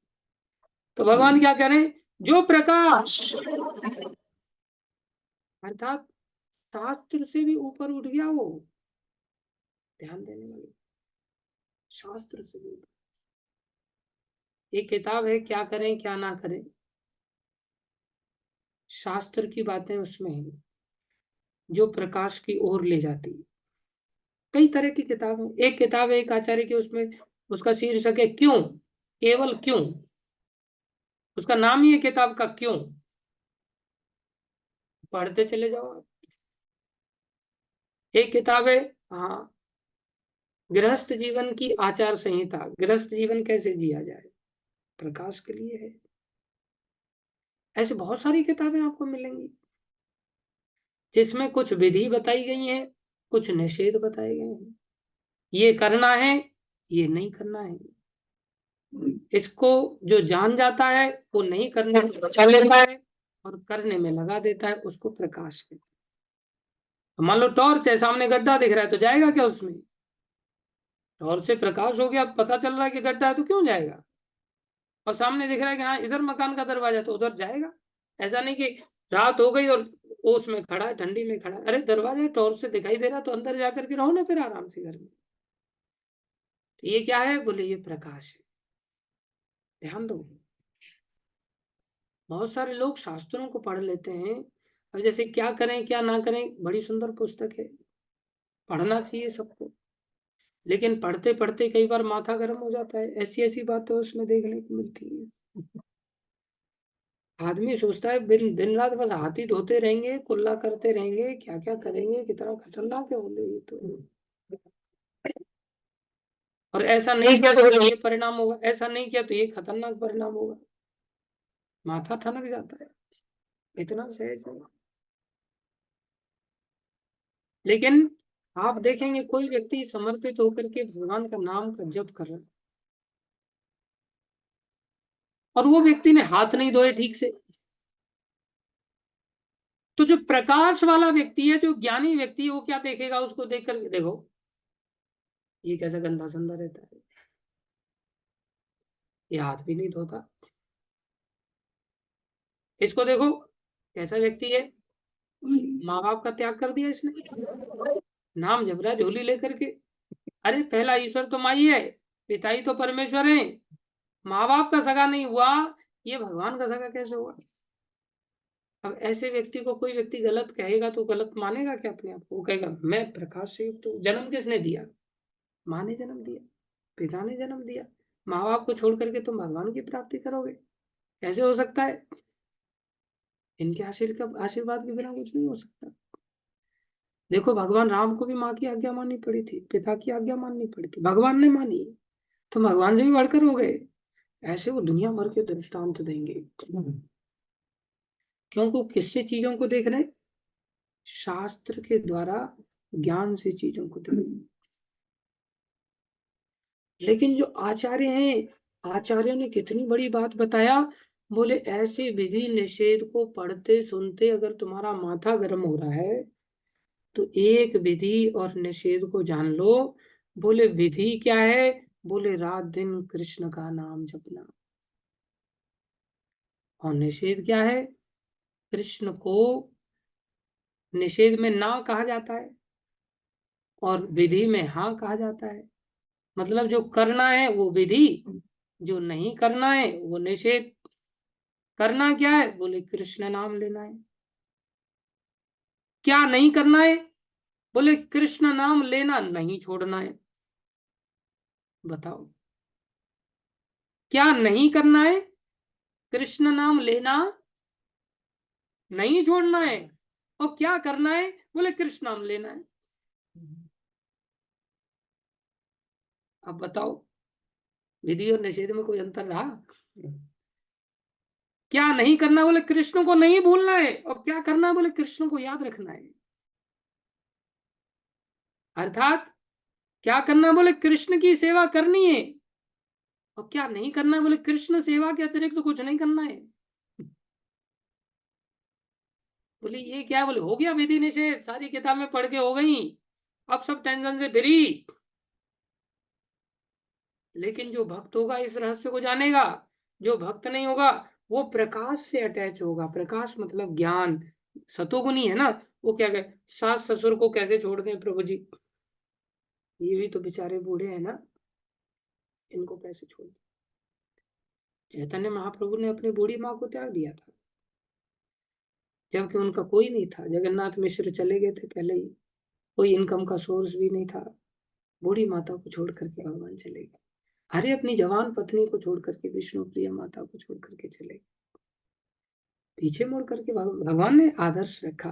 S1: तो भगवान क्या कह रहे हैं, जो प्रकाश अर्थात शास्त्र से भी ऊपर उठ गया, वो ध्यान देने वाले, शास्त्र से भी ऊपर। एक किताब है क्या करें क्या ना करें, शास्त्र की बातें उसमें है, जो प्रकाश की ओर ले जाती है। कई तरह की किताब है, एक किताब है एक आचार्य की, उसमें उसका शीर्षक है क्यों, केवल क्यों, उसका नाम ही है किताब का क्यों, पढ़ते चले जाओ आप। एक किताब है, हाँ, गृहस्थ जीवन की आचार संहिता, गृहस्थ जीवन कैसे जिया जाए, प्रकाश के लिए है। ऐसे बहुत सारी किताबें आपको मिलेंगी जिसमें कुछ विधि बताई गई है, कुछ निषेध बताए गए हैं, ये करना है, ये नहीं करना है। इसको जो जान जाता है वो नहीं करने में बचा लेता है, और करने में लगा देता है, उसको प्रकाश कहते हैं। मान लो टॉर्च है, सामने गड्ढा दिख रहा है तो जाएगा क्या उसमें, टॉर्च से प्रकाश हो गया, पता चल रहा है कि गड्ढा है तो क्यों जाएगा, और सामने दिख रहा है कि हाँ इधर मकान का दरवाजा, तो उधर जाएगा। ऐसा नहीं कि रात हो गई और ओस में खड़ा है, ठंडी में खड़ा है, अरे दरवाजा टॉर्च से दिखाई दे रहा तो अंदर जाकर के रहो ना फिर आराम से घर में। तो ये क्या है, बोले ये प्रकाश है, ध्यान दो। बहुत सारे लोग शास्त्रों को पढ़ लेते हैं, अब जैसे क्या करें क्या ना करें, बड़ी सुंदर पुस्तक है, पढ़ना चाहिए सबको, लेकिन पढ़ते पढ़ते कई बार माथा गर्म हो जाता है, ऐसी ऐसी बातें उसमें देखने को मिलती है। आदमी सोचता है दिन दिन रात बस हाथ ही धोते रहेंगे, कुल्ला करते रहेंगे, क्या क्या करेंगे, कितना खतरनाक है बोले ये तो। और ऐसा नहीं किया तो ये परिणाम होगा, ऐसा नहीं किया तो ये खतरनाक परिणाम होगा, माथा ठनक जाता है, इतना सहज नहीं। लेकिन आप देखेंगे कोई व्यक्ति समर्पित होकर के भगवान का नाम का जप कर रहा है, और वो व्यक्ति ने हाथ नहीं धोए ठीक से, तो जो प्रकाश वाला व्यक्ति है, जो ज्ञानी व्यक्ति है, वो क्या देखेगा, उसको देख करके देखो ये कैसा गंदा संदा रहता है, ये हाथ भी नहीं धोता, इसको देखो कैसा व्यक्ति है, माँ बाप का त्याग कर दिया इसने, नाम जप रहा है झोली लेकर के। अरे पहला ईश्वर तो माई है, पिता ही तो परमेश्वर है, माँ बाप का सगा नहीं हुआ, ये भगवान का सगा कैसे हुआ। अब ऐसे व्यक्ति को कोई व्यक्ति गलत कहेगा तो गलत मानेगा क्या अपने आप को, वो कहेगा मैं प्रकाश से युक्त हूँ। जन्म किसने दिया, माँ ने जन्म दिया, पिता ने जन्म दिया, माँ बाप को छोड़ करके तुम भगवान की प्राप्ति करोगे, कैसे हो सकता है। इनके आशीर्वाद के बिना कुछ नहीं हो सकता। देखो भगवान राम को भी माँ की आज्ञा माननी पड़ी थी, पिता की आज्ञा माननी पड़ी थी, भगवान ने मानी, तो भगवान से भी बढ़कर हो गए। ऐसे वो दुनिया भर के दृष्टांत देंगे, क्योंकि वो किससे चीजों को देख रहे हैं, शास्त्र के द्वारा ज्ञान से चीजों को देख रहे हैं। लेकिन जो आचार्य हैं, आचार्यों ने कितनी बड़ी बात बताया, बोले ऐसे विधि निषेध को पढ़ते सुनते अगर तुम्हारा माथा गर्म हो रहा है तो एक विधि और निषेध को जान लो। बोले विधि क्या है, बोले रात दिन कृष्ण का नाम जपना, और निषेध क्या है, कृष्ण को निषेध में ना कहा जाता है और विधि में हाँ कहा जाता है। मतलब जो करना है वो विधि, जो नहीं करना है वो निषेध। करना क्या है, बोले कृष्ण नाम लेना है। क्या नहीं करना है, बोले कृष्ण नाम लेना नहीं छोड़ना है। बताओ क्या नहीं करना है, कृष्ण नाम लेना नहीं छोड़ना है, और क्या करना है, बोले कृष्ण नाम लेना है। अब बताओ विधि और निषेध में कोई अंतर रहा। क्या नहीं करना, बोले कृष्ण को नहीं भूलना है, और क्या करना है, बोले कृष्ण को याद रखना है। अर्थात क्या करना है, बोले कृष्ण की सेवा करनी है, और क्या नहीं करना है, बोले कृष्ण सेवा के अतिरिक्त तो कुछ नहीं करना है। बोले ये क्या है, बोले हो गया विधि निषेध, सारी किताबें पढ़ के हो गई, अब सब टेंशन से फ्री। लेकिन जो भक्त होगा इस रहस्य को जानेगा, जो भक्त नहीं होगा वो प्रकाश से अटैच होगा। प्रकाश मतलब ज्ञान, सतोगुनी है ना, वो क्या कहे, सास ससुर को कैसे छोड़ दें प्रभु जी, ये भी तो बेचारे बूढ़े हैं ना, इनको कैसे छोड़ दें। चैतन्य महाप्रभु ने अपनी बूढ़ी माँ को त्याग दिया था, जबकि उनका कोई नहीं था, जगन्नाथ मिश्र चले गए थे पहले ही, कोई इनकम का सोर्स भी नहीं था, बूढ़ी माता को छोड़ करके भगवान चले गए। अरे अपनी जवान पत्नी को छोड़ करके, विष्णु प्रिय माता को छोड़ करके चले गए, पीछे मुड़ करके भगवान ने आदर्श रखा।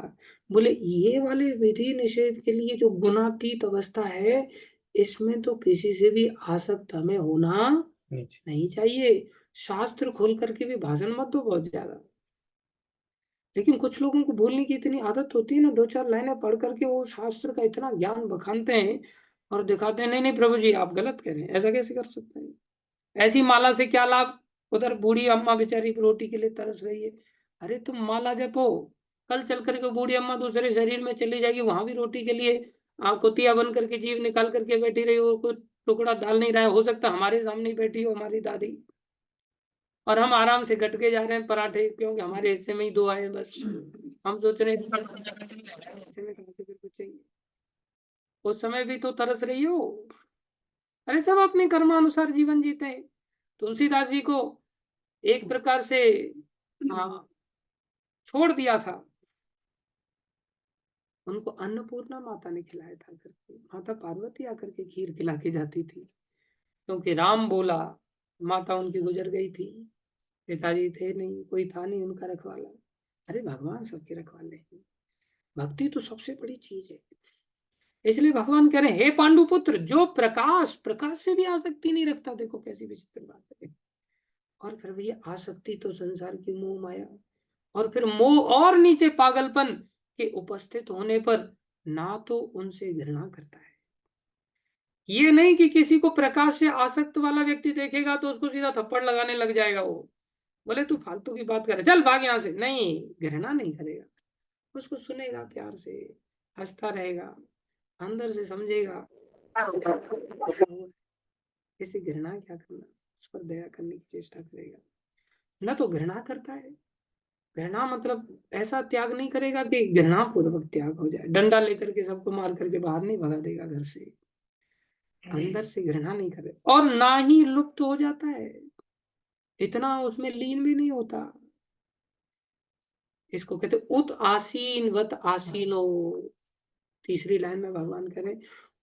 S1: बोले ये वाले विधि निषेध के लिए जो गुणातीत अवस्था है, इसमें तो किसी से भी आसक्त हमें होना नहीं चाहिए। शास्त्र खोल करके भी भाषण मत दो बहुत ज्यादा। लेकिन कुछ लोगों को बोलने की इतनी आदत होती है ना, दो चार लाइनें पढ़ करके वो शास्त्र का इतना ज्ञान बखानते हैं और दिखाते हैं, नहीं नहीं प्रभु जी आप गलत कह रहे हैं, ऐसा कैसे कर सकते हैं, ऐसी माला से क्या लाभ। उधर बूढ़ी अम्मा बेचारी रोटी के लिए तरस रही है, अरे तुम माला जपो, कल चल करके बूढ़ी अम्मा दूसरे शरीर में चली जाएगी, वहां भी रोटी के लिए कुतिया बन करके जीव निकाल करके बैठी रही हो, कोई टुकड़ा डाल नहीं रहा है, हो सकता हमारे सामने ही बैठी हो हमारी दादी, और हम आराम से गटके जा रहे हैं पराठे, क्योंकि हमारे हिस्से में ही दो आए बस, हम सोच रहे हैं हिस्से में कहाँ से फिर कुछ चाहिए। उस समय भी तो तरस रही हो। अरे सब अपने कर्मानुसार जीवन जीते हैं। तुलसीदास जी को एक प्रकार से हाँ, छोड़ दिया था। उनको अन्नपूर्णा माता ने खिलाया था करके, माता पार्वती आकर के खीर खिला के जाती थी, क्योंकि राम बोला, माता उनकी गुजर गई थी, पिताजी थे नहीं, कोई था नहीं उनका रखवाला। अरे भगवान सबके रखवाले हैं, भक्ति तो सबसे बड़ी चीज है। इसलिए भगवान कह रहे हैं, हे पांडु पुत्र, जो प्रकाश प्रकाश से भी आसक्ति नहीं रखता, देखो कैसी विचित्र बात है। और फिर ये आसक्ति तो संसार की मोह माया, और फिर मोह और नीचे पागलपन के उपस्थित होने पर ना तो उनसे घृणा करता है। ये नहीं कि किसी को प्रकाश से आसक्त वाला व्यक्ति देखेगा तो उसको सीधा थप्पड़ लगाने लग जाएगा, वो बोले तू फालतू की बात कर, चल भाग यहां से, नहीं, घृणा नहीं करेगा, उसको सुनेगा प्यार से, हंसता रहेगा, अंदर से समझेगा इसे घृणा क्या करना, उस पर दया करने की चेष्टा करेगा। न तो घृणा करता है, घृणा मतलब ऐसा त्याग नहीं करेगा कि घृणा पूर्वक त्याग हो जाए, डंडा लेकर के सबको मार करके बाहर नहीं भगा देगा घर से, अंदर से घृणा नहीं करे, और ना ही लुप्त हो जाता है, इतना उसमें लीन भी नहीं होता। इसको कहते उत आसीन वत आसीनो, तीसरी लाइन में भगवान कह रहे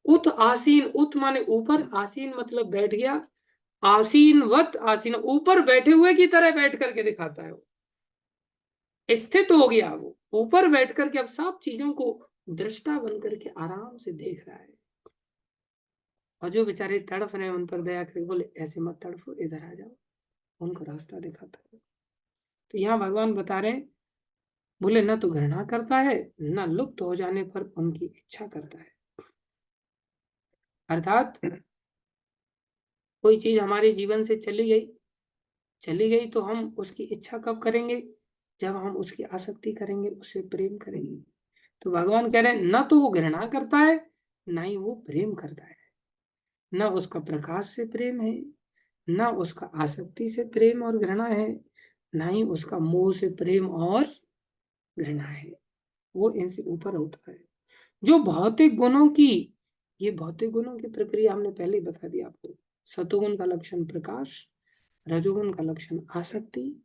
S1: उत आसीन, उत माने ऊपर, आसीन मतलब बैठ गया, आसीन वत आसीन, ऊपर बैठे हुए की तरह बैठ करके दिखाता है, वो स्थित हो गया, वो ऊपर बैठ करके अब सब चीजों को दृष्टा बन करके आराम से देख रहा है। और जो बेचारे तड़फ रहे हैं उन पर दया करके बोले ऐसे मत तड़फो, इधर आ जाओ, उनको रास्ता दिखाता है। तो यहाँ भगवान बता रहे हैं, बोले न तो घृणा करता है, न लुप्त हो जाने पर उनकी इच्छा करता है। अर्थात कोई चीज हमारे जीवन से चली गई तो हम उसकी इच्छा कब करेंगे, जब हम उसकी आसक्ति करेंगे, उससे प्रेम करेंगे। तो भगवान कह रहे हैं न तो वो घृणा करता है, ना ही वो प्रेम करता है, न उसका प्रकाश से प्रेम है, न उसका आसक्ति से प्रेम और घृणा है, ना ही उसका मोह से प्रेम और घृणा है। वो इनसे ऊपर उठता है। जो भौतिक गुणों की, ये भौतिक गुणों की प्रक्रिया हमने पहले ही बता दिया आपको। सतोगुण का लक्षण प्रकाश, रजोगुण का लक्षण आसक्ति,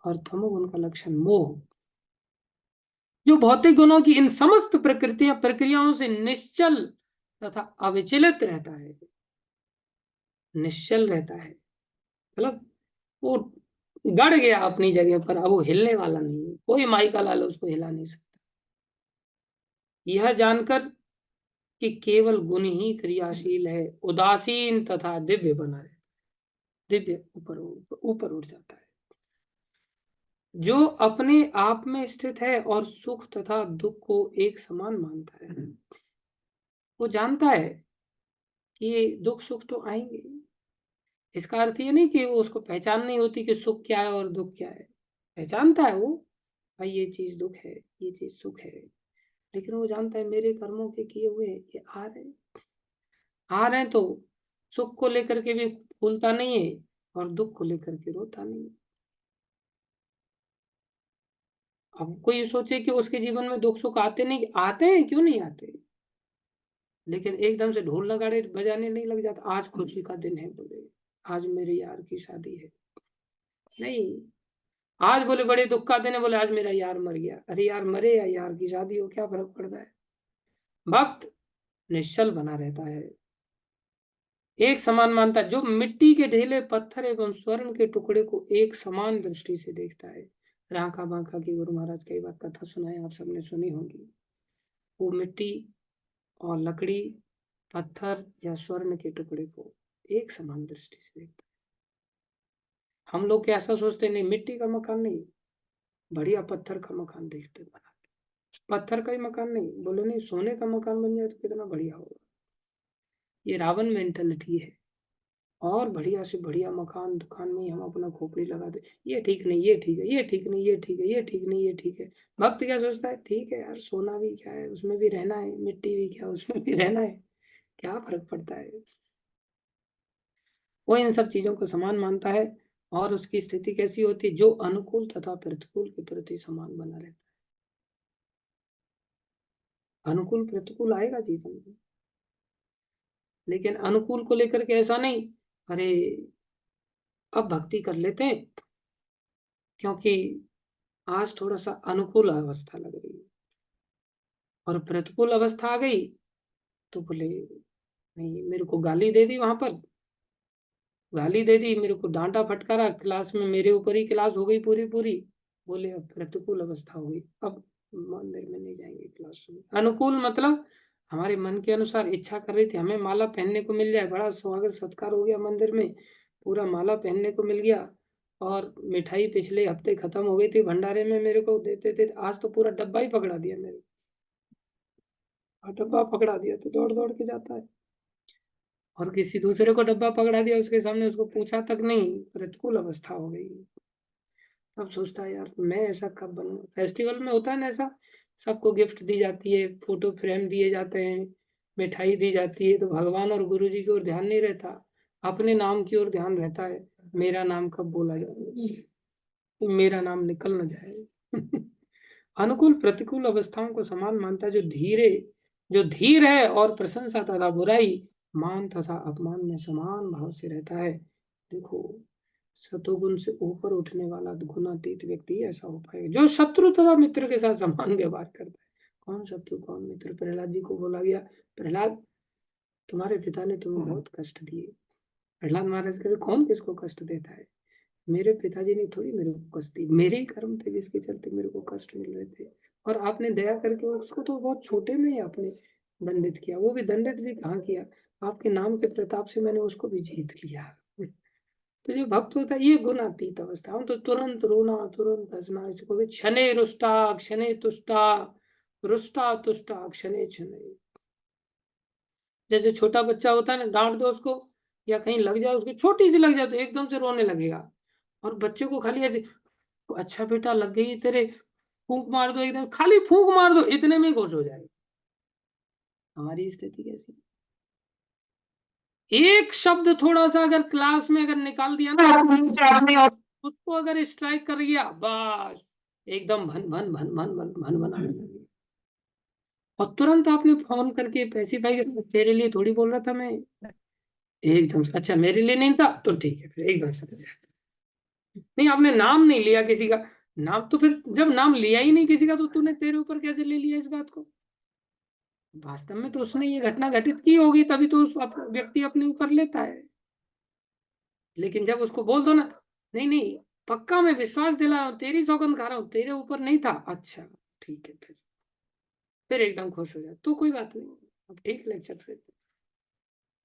S1: और तमोगुण का लक्षण मोह। जो भौतिक गुणों की इन समस्त प्रक्रियाओं से निश्चल तथा अविचलित रहता है, निश्चल रहता है मतलब वो गड़ गया अपनी जगह पर, अब वो हिलने वाला नहीं है, कोई माई का लाल उसको हिला नहीं सकता। यह जानकर कि केवल गुण ही क्रियाशील है, उदासीन तथा दिव्य बना रहता, दिव्य ऊपर ऊपर उठ जाता है। जो अपने आप में स्थित है और सुख तथा दुख को एक समान मानता है, वो जानता है कि ये दुख सुख तो आएंगे। इसका अर्थ ये नहीं कि वो उसको पहचान नहीं होती कि सुख क्या है और दुख क्या है, पहचानता है वो, भाई ये चीज दुख है, ये चीज सुख है, लेकिन वो जानता है मेरे कर्मों के किए हुए ये आ रहे हैं तो सुख को लेकर के भी फूलता नहीं है और दुख को लेकर के रोता नहीं है। अब कोई सोचे कि उसके जीवन में दुख सुख आते नहीं, आते हैं, क्यों नहीं आते, लेकिन एकदम से ढोल नगाड़े बजाने नहीं लग जाता, आज खुशी का दिन है बोले, आज मेरे यार की शादी है, नहीं। आज बोले बड़े दुख का दिन है, बोले आज मेरा यार मर गया, अरे यार मरे या यार की शादी हो, क्या फर्क पड़ता है। भक्त निश्चल बना रहता है, एक समान मानता है, जो मिट्टी के ढेले पत्थर एवं स्वर्ण के टुकड़े को एक समान दृष्टि से देखता है। रांका बांका की गुरु महाराज कई बार कथा सुनाए, आप सबने सुनी होगी। वो मिट्टी और लकड़ी, पत्थर या स्वर्ण के टुकड़े को एक समान दृष्टि से देखता है। हम लोग कैसा सोचते, नहीं मिट्टी का मकान नहीं, बढ़िया पत्थर का मकान देखते बनाते, पत्थर का ही मकान नहीं, बोले नहीं सोने का मकान बन जाए तो कितना बढ़िया होगा। ये रावण मेंटेलिटी है। और बढ़िया से बढ़िया मकान दुकान में ही हम अपना खोपड़ी लगा दे, ये ठीक नहीं, ये ठीक है, ये ठीक नहीं, ये ठीक है, ये ठीक नहीं, ये ठीक है। भक्त क्या सोचता है, ठीक है यार, सोना भी क्या है, उसमें भी रहना है, मिट्टी भी क्या उसमें भी रहना है, क्या फर्क पड़ता है। वो इन सब चीजों को समान मानता है, और उसकी स्थिति कैसी होती है, जो अनुकूल तथा प्रतिकूल के प्रति समान बना रहता है। अनुकूल प्रतिकूल आएगा जीवन में, लेकिन अनुकूल को लेकर के ऐसा नहीं, अरे अब भक्ति कर लेते हैं, क्योंकि आज थोड़ा सा अनुकूल अवस्था लग रही है, और प्रतिकूल अवस्था आ गई तो बोले नहीं, मेरे को गाली दे दी, वहां पर गाली दे दी, मेरे को डांटा फटकारा क्लास में, मेरे ऊपर ही क्लास हो गई पूरी पूरी। बोले अब प्रतिकूल अवस्था हो गई, अब मंदिर में नहीं जाएंगे क्लास में। अनुकूल मतलब हमारे मन के अनुसार इच्छा कर रही थी, हमें माला पहनने को मिल जाए, बड़ा स्वागत सत्कार हो गया मंदिर में, पूरा माला पहनने को मिल गया। और मिठाई पिछले हफ्ते खत्म हो गई थी भंडारे में, मेरे को देते थे, आज तो पूरा डब्बा ही पकड़ा दिया मेरे, और डब्बा पकड़ा दिया तो दौड़ दौड़ के जाता है, और किसी दूसरे को डब्बा पकड़ा दिया उसके सामने, उसको पूछा तक नहीं, प्रतिकूल अवस्था हो गई। अब सोचता है यार मैं ऐसा कब बनूं। फेस्टिवल में होता है ना ऐसा, सबको गिफ्ट दी जाती है, फोटो फ्रेम दिए जाते हैं, मिठाई दी जाती है, तो भगवान और गुरु जी की ओर ध्यान नहीं रहता, अपने नाम की ओर ध्यान रहता है, मेरा नाम कब बोला जाए, मेरा नाम निकल न जाए। अनुकूल प्रतिकूल अवस्थाओं को समान मानता है, जो धीर है और प्रशंसा तथा बुराई, मान तथा अपमान में समान भाव से रहता है। देखो, सतोगुण से ऊपर उठने वाला गुणातीत व्यक्ति ऐसा हो पाएगा, जो शत्रु तथा मित्र के साथ समान व्यवहार करता है। कौन शत्रु कौन मित्र, प्रहलाद जी को बोला गया, प्रहलाद तुम्हारे पिता ने तुम्हें बहुत कष्ट दिए। प्रहलाद महाराज कहते कौन किसको कष्ट देता है, मेरे पिताजी ने थोड़ी मेरे को कष्ट दी, मेरे ही कर्म थे जिसके चलते मेरे को कष्ट मिल रहे थे, और आपने दया करके उसको तो बहुत छोटे में ही आपने दंडित किया, वो भी दंडित भी कहाँ किया, आपके नाम के प्रताप से मैंने उसको भी जीत लिया। तो जो भक्त होता है ये गुणातीत अवस्था, हम तो तुरंत रोना तुरंत हंसना, इसको क्षणे रुष्टा क्षणे तुष्टा, रुष्टा तुष्टा क्षणे क्षणे। जैसे छोटा बच्चा होता है ना, डांट दो उसको या कहीं लग जाए उसको, छोटी सी लग जाए तो एकदम से रोने लगेगा, और बच्चे को खाली ऐसे अच्छा बेटा लग गई तेरे, फूंक मार दो, एकदम खाली फूंक मार दो, इतने में ही खुश हो जाएगा। हमारी स्थिति कैसी, एक शब्द थोड़ा सा अगर क्लास में अगर निकाल दिया ना और उसको अगर स्ट्राइक कर गया, बस एकदम भन भन भन भन भन भन बनाने लगी, और तुरंत आपने फोन करके पैसिफाई कर, तेरे लिए थोड़ी बोल रहा था मैं, एकदम से अच्छा मेरे लिए नहीं था तो ठीक है, फिर एकदम से नहीं, आपने नाम नहीं लिया किसी का, नाम तो फिर जब नाम लिया ही नहीं किसी का तो तूने तेरे ऊपर कैसे ले लिया इस बात को। वास्तव में तो उसने ये घटना घटित की होगी तभी तो उस व्यक्ति अपने ऊपर लेता है, लेकिन जब उसको बोल दो ना, नहीं नहीं पक्का मैं विश्वास दिला रहा हूँ, तेरी सौगंध खा रहा हूँ, तेरे ऊपर नहीं था, अच्छा ठीक है, फिर एकदम खुश हो जाए तो कोई बात नहीं, अब ठीक लेक्चर देते,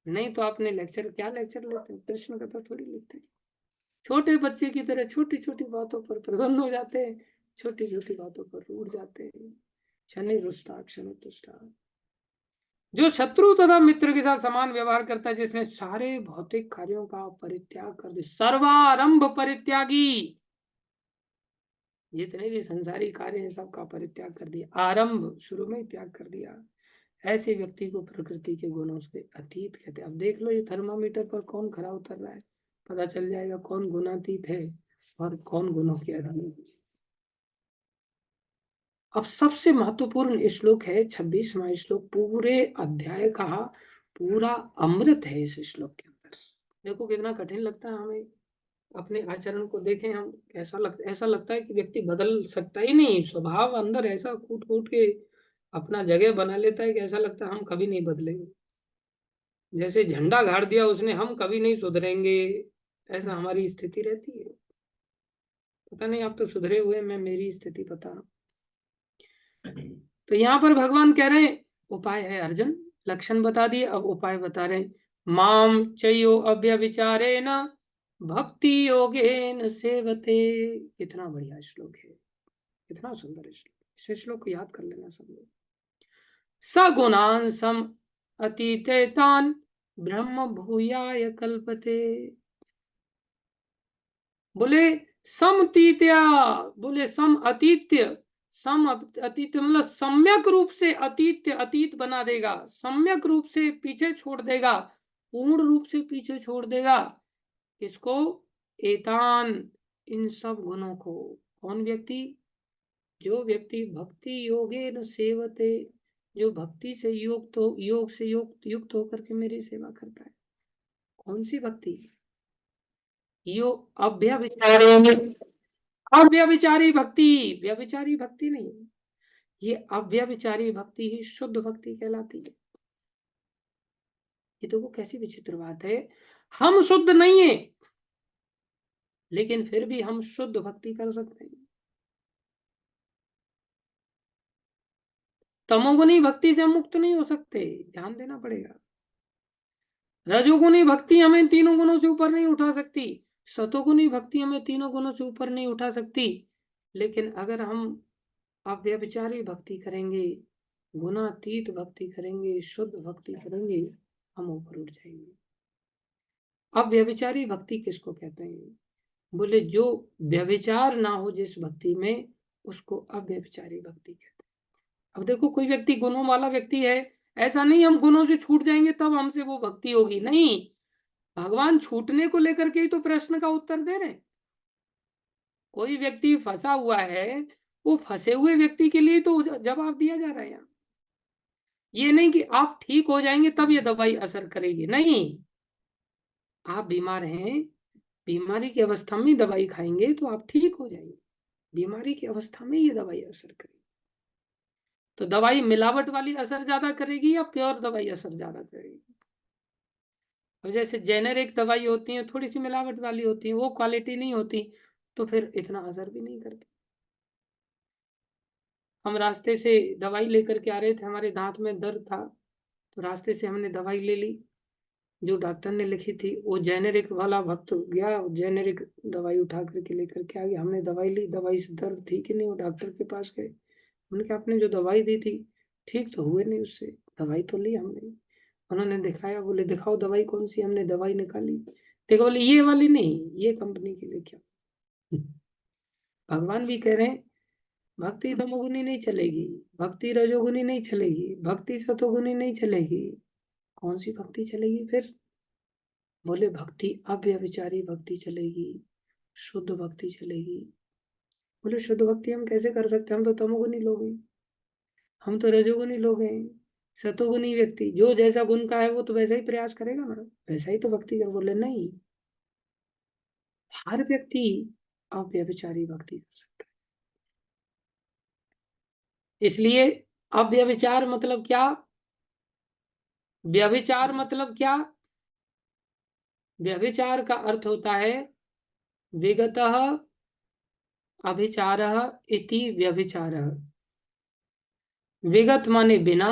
S1: नहीं तो आपने लेक्चर क्या लेक्चर लेते हैं, प्रश्न कथा थोड़ी लिखते हैं, छोटे बच्चे की तरह छोटी छोटी बातों पर प्रसन्न हो जाते हैं, छोटी छोटी बातों पर रूठ जाते हैं। क्षणे रुष्टा क्षणे तुष्टा, जो शत्रु तथा मित्र के साथ समान व्यवहार करता है, जिसने सारे भौतिक कार्यों का परित्याग कर दिया, सर्वारंभ परित्यागी, जितने भी संसारी कार्य हैं सबका परित्याग कर दिया, आरंभ शुरू में ही त्याग कर दिया, ऐसे व्यक्ति को प्रकृति के गुणों से अतीत कहते हैं। अब देख लो ये थर्मामीटर पर कौन खरा उतर रहा है, पता चल जाएगा कौन गुणातीत है और कौन गुणों के अधीन। अब सबसे महत्वपूर्ण श्लोक है 26वां श्लोक, पूरे अध्याय का पूरा अमृत है इस श्लोक के अंदर। देखो कितना कठिन लगता है हमें, अपने आचरण को देखें हम, ऐसा लगता है कि व्यक्ति बदल सकता ही नहीं, स्वभाव अंदर ऐसा कूट कूट के अपना जगह बना लेता है कि ऐसा लगता है हम कभी नहीं बदलेंगे, जैसे झंडा गाड़ दिया उसने, हम कभी नहीं सुधरेंगे, ऐसा हमारी स्थिति रहती है। पता नहीं आप तो सुधरे हुए, मैं मेरी स्थिति बता रहा हूँ। तो यहाँ पर भगवान कह रहे हैं उपाय है अर्जुन, लक्षण बता दिए, अब उपाय बता रहे हैं, माम चयो अव्यभिचारेण भक्ति योगेन सेवते। कितना बढ़िया श्लोक है, कितना सुंदर श्लोक, इस श्लोक को याद कर लेना सब लोग। सगुणान सम अतीते तान ब्रह्म भूयाय कल्पते। बोले समतीत्या, बोले सम अतीत्य, सम अतीत्य मतलब सम्यक रूप से अतीत्य, अतीत बना देगा, सम्यक रूप से पीछे छोड़ देगा, पूर्ण रूप से पीछे छोड़ देगा, किसको, एतान, इन सब गुणों को। कौन व्यक्ति, जो व्यक्ति भक्ति योगे न सेवते, जो भक्ति से युक्त हो, योग से युक्त होकर के मेरी सेवा करता है। कौन सी भक्ति, यो अभ्यभिचारेण, अव्यभिचारी भक्ति, व्यभिचारी भक्ति नहीं, ये अव्यभिचारी भक्ति ही शुद्ध भक्ति कहलाती है। ये देखो कैसी विचित्र बात है, हम शुद्ध नहीं है लेकिन फिर भी हम शुद्ध भक्ति कर सकते हैं। तमोगुनी भक्ति से हम मुक्त नहीं हो सकते, ध्यान देना पड़ेगा। रजोगुनी भक्ति हमें तीनों गुणों से ऊपर नहीं उठा सकती, सतोगुनी भक्ति हमें तीनों गुणों से ऊपर नहीं उठा सकती, लेकिन अगर हम अव्यभिचारी भक्ति करेंगे, गुणातीत भक्ति करेंगे, शुद्ध भक्ति करेंगे, हम ऊपर उठ जाएंगे। अव्यभिचारी भक्ति किसको कहते हैं? बोले जो व्यभिचार ना हो जिस भक्ति में, उसको अव्यभिचारी भक्ति कहते हैं। अब देखो कोई व्यक्ति गुणों वाला व्यक्ति है, ऐसा नहीं हम गुणों से छूट जाएंगे तब हमसे वो भक्ति होगी, नहीं, भगवान छूटने को लेकर के ही तो प्रश्न का उत्तर दे रहे हैं। कोई व्यक्ति फंसा हुआ है, वो फंसे हुए व्यक्ति के लिए तो जवाब दिया जा रहा है यहाँ। ये नहीं कि आप ठीक हो जाएंगे तब ये दवाई असर करेगी, नहीं, आप बीमार हैं, बीमारी की अवस्था में दवाई खाएंगे तो आप ठीक हो जाएंगे, बीमारी की अवस्था में ये दवाई असर करेगी। तो दवाई मिलावट वाली असर ज्यादा करेगी या प्योर दवाई असर ज्यादा करेगी? और जैसे जेनेरिक दवाई होती है, थोड़ी सी मिलावट वाली होती है, वो क्वालिटी नहीं होती, तो फिर इतना असर भी नहीं करती। हम रास्ते से दवाई लेकर के आ रहे थे, हमारे दांत में दर्द था, तो रास्ते से हमने दवाई ले ली जो डॉक्टर ने लिखी थी। वो जेनेरिक वाला भक्त गया, जेनेरिक दवाई उठा करके लेकर के आ गया। हमने दवाई ली, दवाई से दर्द ठीक ही नहीं, वो डॉक्टर के पास गए, उन्होंने कहा आपने जो दवाई दी थी ठीक तो हुए नहीं उससे, दवाई तो ली हमने। उन्होंने दिखाया, बोले दिखाओ दवाई कौन सी, हमने दवाई निकाली, देखो बोले ये वाली नहीं, ये कंपनी के लिए क्या। भगवान भी कह रहे हैं भक्ति तमोगुनी नहीं चलेगी, भक्ति रजोगुनी नहीं चलेगी, भक्ति सतोगुनी नहीं चलेगी, कौन सी भक्ति चलेगी फिर? बोले भक्ति अव्यभिचारी भक्ति चलेगी, शुद्ध भक्ति चलेगी। बोले शुद्ध भक्ति हम कैसे कर सकते हैं, हम तो तमोगुनी लोग हैं, हम तो रजोगुनी लोग हैं। सतोगुनी व्यक्ति जो जैसा गुण का है वो तो वैसा ही प्रयास करेगा ना, वैसा ही तो भक्ति कर। बोले नहीं, हर व्यक्ति अव्यभिचारी भक्ति कर सकता है। इसलिए अव्यभिचार मतलब क्या, व्यभिचार मतलब क्या? व्यभिचार का अर्थ होता है विगतः अभिचारः इति व्यभिचारः। विगत माने बिना,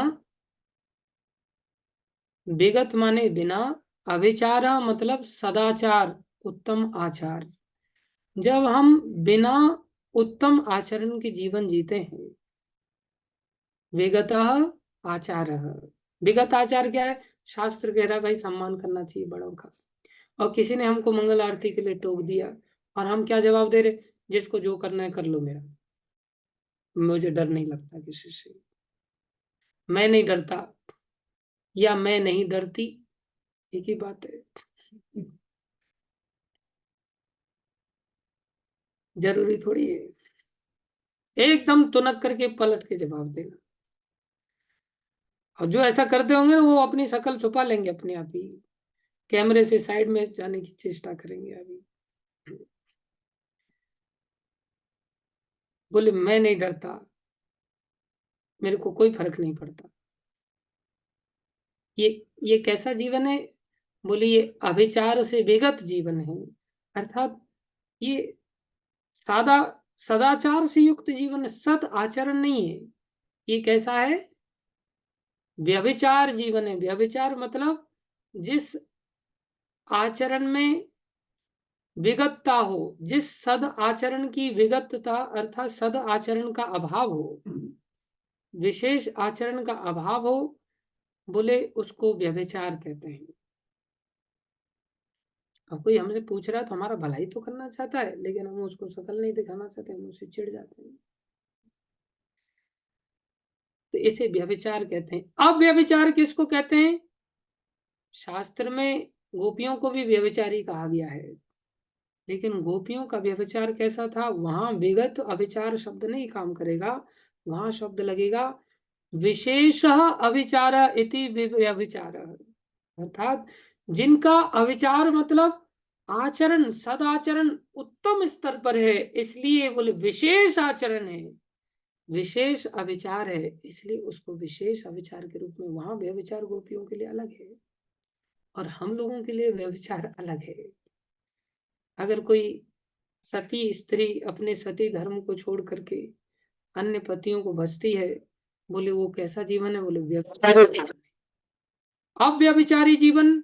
S1: विगत माने बिना, अभिचार मतलब सदाचार, उत्तम आचार। जब हम बिना उत्तम आचरण के जीवन जीते हैं, विगतः आचारः। विगत आचार क्या है? शास्त्र कह रहा है भाई सम्मान करना चाहिए बड़ों का, और किसी ने हमको मंगल आरती के लिए टोक दिया और हम क्या जवाब दे रहे, जिसको जो करना है कर लो, मेरा, मुझे डर नहीं लगता किसी से, मैं नहीं डरता या मैं नहीं डरती, एक ही बात है। जरूरी थोड़ी है एकदम तुनक करके पलट के जवाब देना। और जो ऐसा करते होंगे ना वो अपनी शक्ल छुपा लेंगे अपने आप ही, कैमरे से साइड में जाने की चेष्टा करेंगे अभी। बोले मैं नहीं डरता, मेरे को कोई फर्क नहीं पड़ता। ये कैसा जीवन है? बोले ये अभिचार से विगत जीवन है, अर्थात ये सादा सदाचार से युक्त जीवन, सद आचरण नहीं है। ये कैसा है? व्यभिचार जीवन है। व्यभिचार मतलब जिस आचरण में विगतता हो, जिस सद आचरण की विगतता अर्थात सद आचरण का अभाव हो, विशेष आचरण का अभाव हो, बोले उसको व्यभिचार कहते हैं। अब कोई हमसे पूछ रहा है तो हमारा भलाई तो करना चाहता है, लेकिन हम उसको शक्ल नहीं दिखाना चाहते, हम उससे चिढ़ जाते हैं, तो इसे व्यभिचार कहते हैं। अब व्यभिचार किसको कहते हैं? शास्त्र में गोपियों को भी व्यभिचारी कहा गया है, लेकिन गोपियों का व्यभिचार कैसा था? वहां विगत अभिचार शब्द नहीं काम करेगा, वहां शब्द लगेगा विशेष अभिचार इति व्यभिचार, अर्थात जिनका अविचार मतलब आचरण सदाचरण उत्तम स्तर पर है, इसलिए बोले विशेष आचरण है, विशेष अविचार है, इसलिए उसको विशेष अविचार के रूप में, वहां व्यभिचार गोपियों के लिए अलग है और हम लोगों के लिए व्यभिचार अलग है। अगर कोई सती स्त्री अपने सती धर्म को छोड़ करके अन्य पतियों को भजती है, बोले वो कैसा जीवन है, बोले व्यभिचारी जीवन। अव्यभिचारी जीवन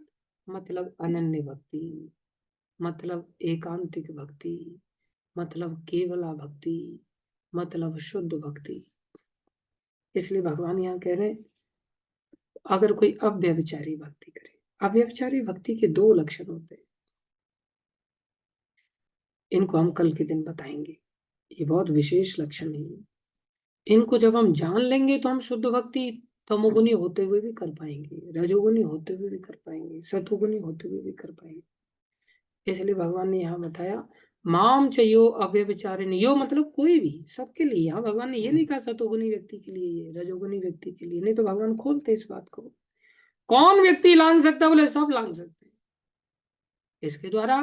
S1: मतलब अनन्य भक्ति, मतलब एकांतिक भक्ति, मतलब केवला भक्ति, मतलब शुद्ध भक्ति। इसलिए भगवान यहाँ कह रहे हैं अगर कोई अव्यभिचारी भक्ति करे, अव्यभिचारी भक्ति के दो लक्षण होते हैं, इनको हम कल के दिन बताएंगे। ये बहुत विशेष लक्षण है, इनको जब हम जान लेंगे तो हम शुद्ध भक्ति तमोगुनी होते हुए भी कर पाएंगे, रजोगुनी होते हुए भी कर पाएंगे, सतोगुनी होते हुए भी कर पाएंगे। इसलिए भगवान ने यहाँ बताया माम चयो अव्यभिचारिणी, यो मतलब कोई भी, सबके लिए। यहाँ भगवान ने ये नहीं कहा सतोगुनी व्यक्ति के लिए, ये रजोगुनी व्यक्ति के लिए नहीं, तो भगवान खोलते इस बात को। कौन व्यक्ति लांग सकता, बोले सब लांग सकते हैं इसके द्वारा।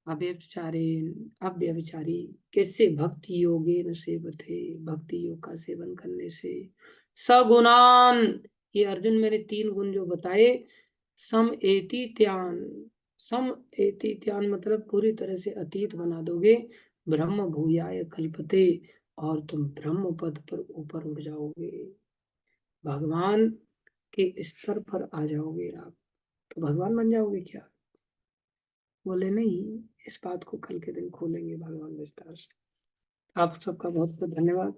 S1: अव्यभिचारिण अव्यभिचारी किससे, भक्ति योगेन सेवते, भक्ति योग का सेवन करने से। सगुणान, ये अर्जुन मैंने 3 गुण जो बताए, सम एति त्यान, सम एति त्यान मतलब पूरी तरह से अतीत बना दोगे, ब्रह्म भूयाय कल्पते, और तुम ब्रह्म पद पर ऊपर उठ जाओगे, भगवान के स्तर पर आ जाओगे आप, तो भगवान बन जाओगे क्या। बोले नहीं, इस बात को कल के दिन खोलेंगे भगवान विस्तार से। आप सबका बहुत बहुत धन्यवाद,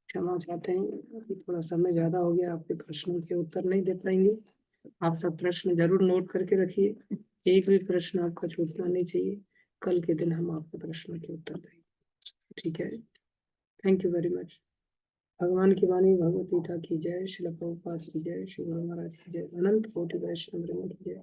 S1: क्षमा चाहते हैं अभी थोड़ा समय ज्यादा हो गया, आपके प्रश्नों के उत्तर नहीं दे पाएंगे। आप सब प्रश्न जरूर नोट करके रखिए, एक भी प्रश्न आपका छूटना नहीं चाहिए, कल के दिन हम आपके प्रश्नों के उत्तर देंगे, ठीक है। Thank you very much. भगवान की वाणी भगवत गीता की जय, श्री प्रभुपाद की जय, श्री गुरु महाराज की जय, अनंत कोटि वैष्णव वृंद की जय।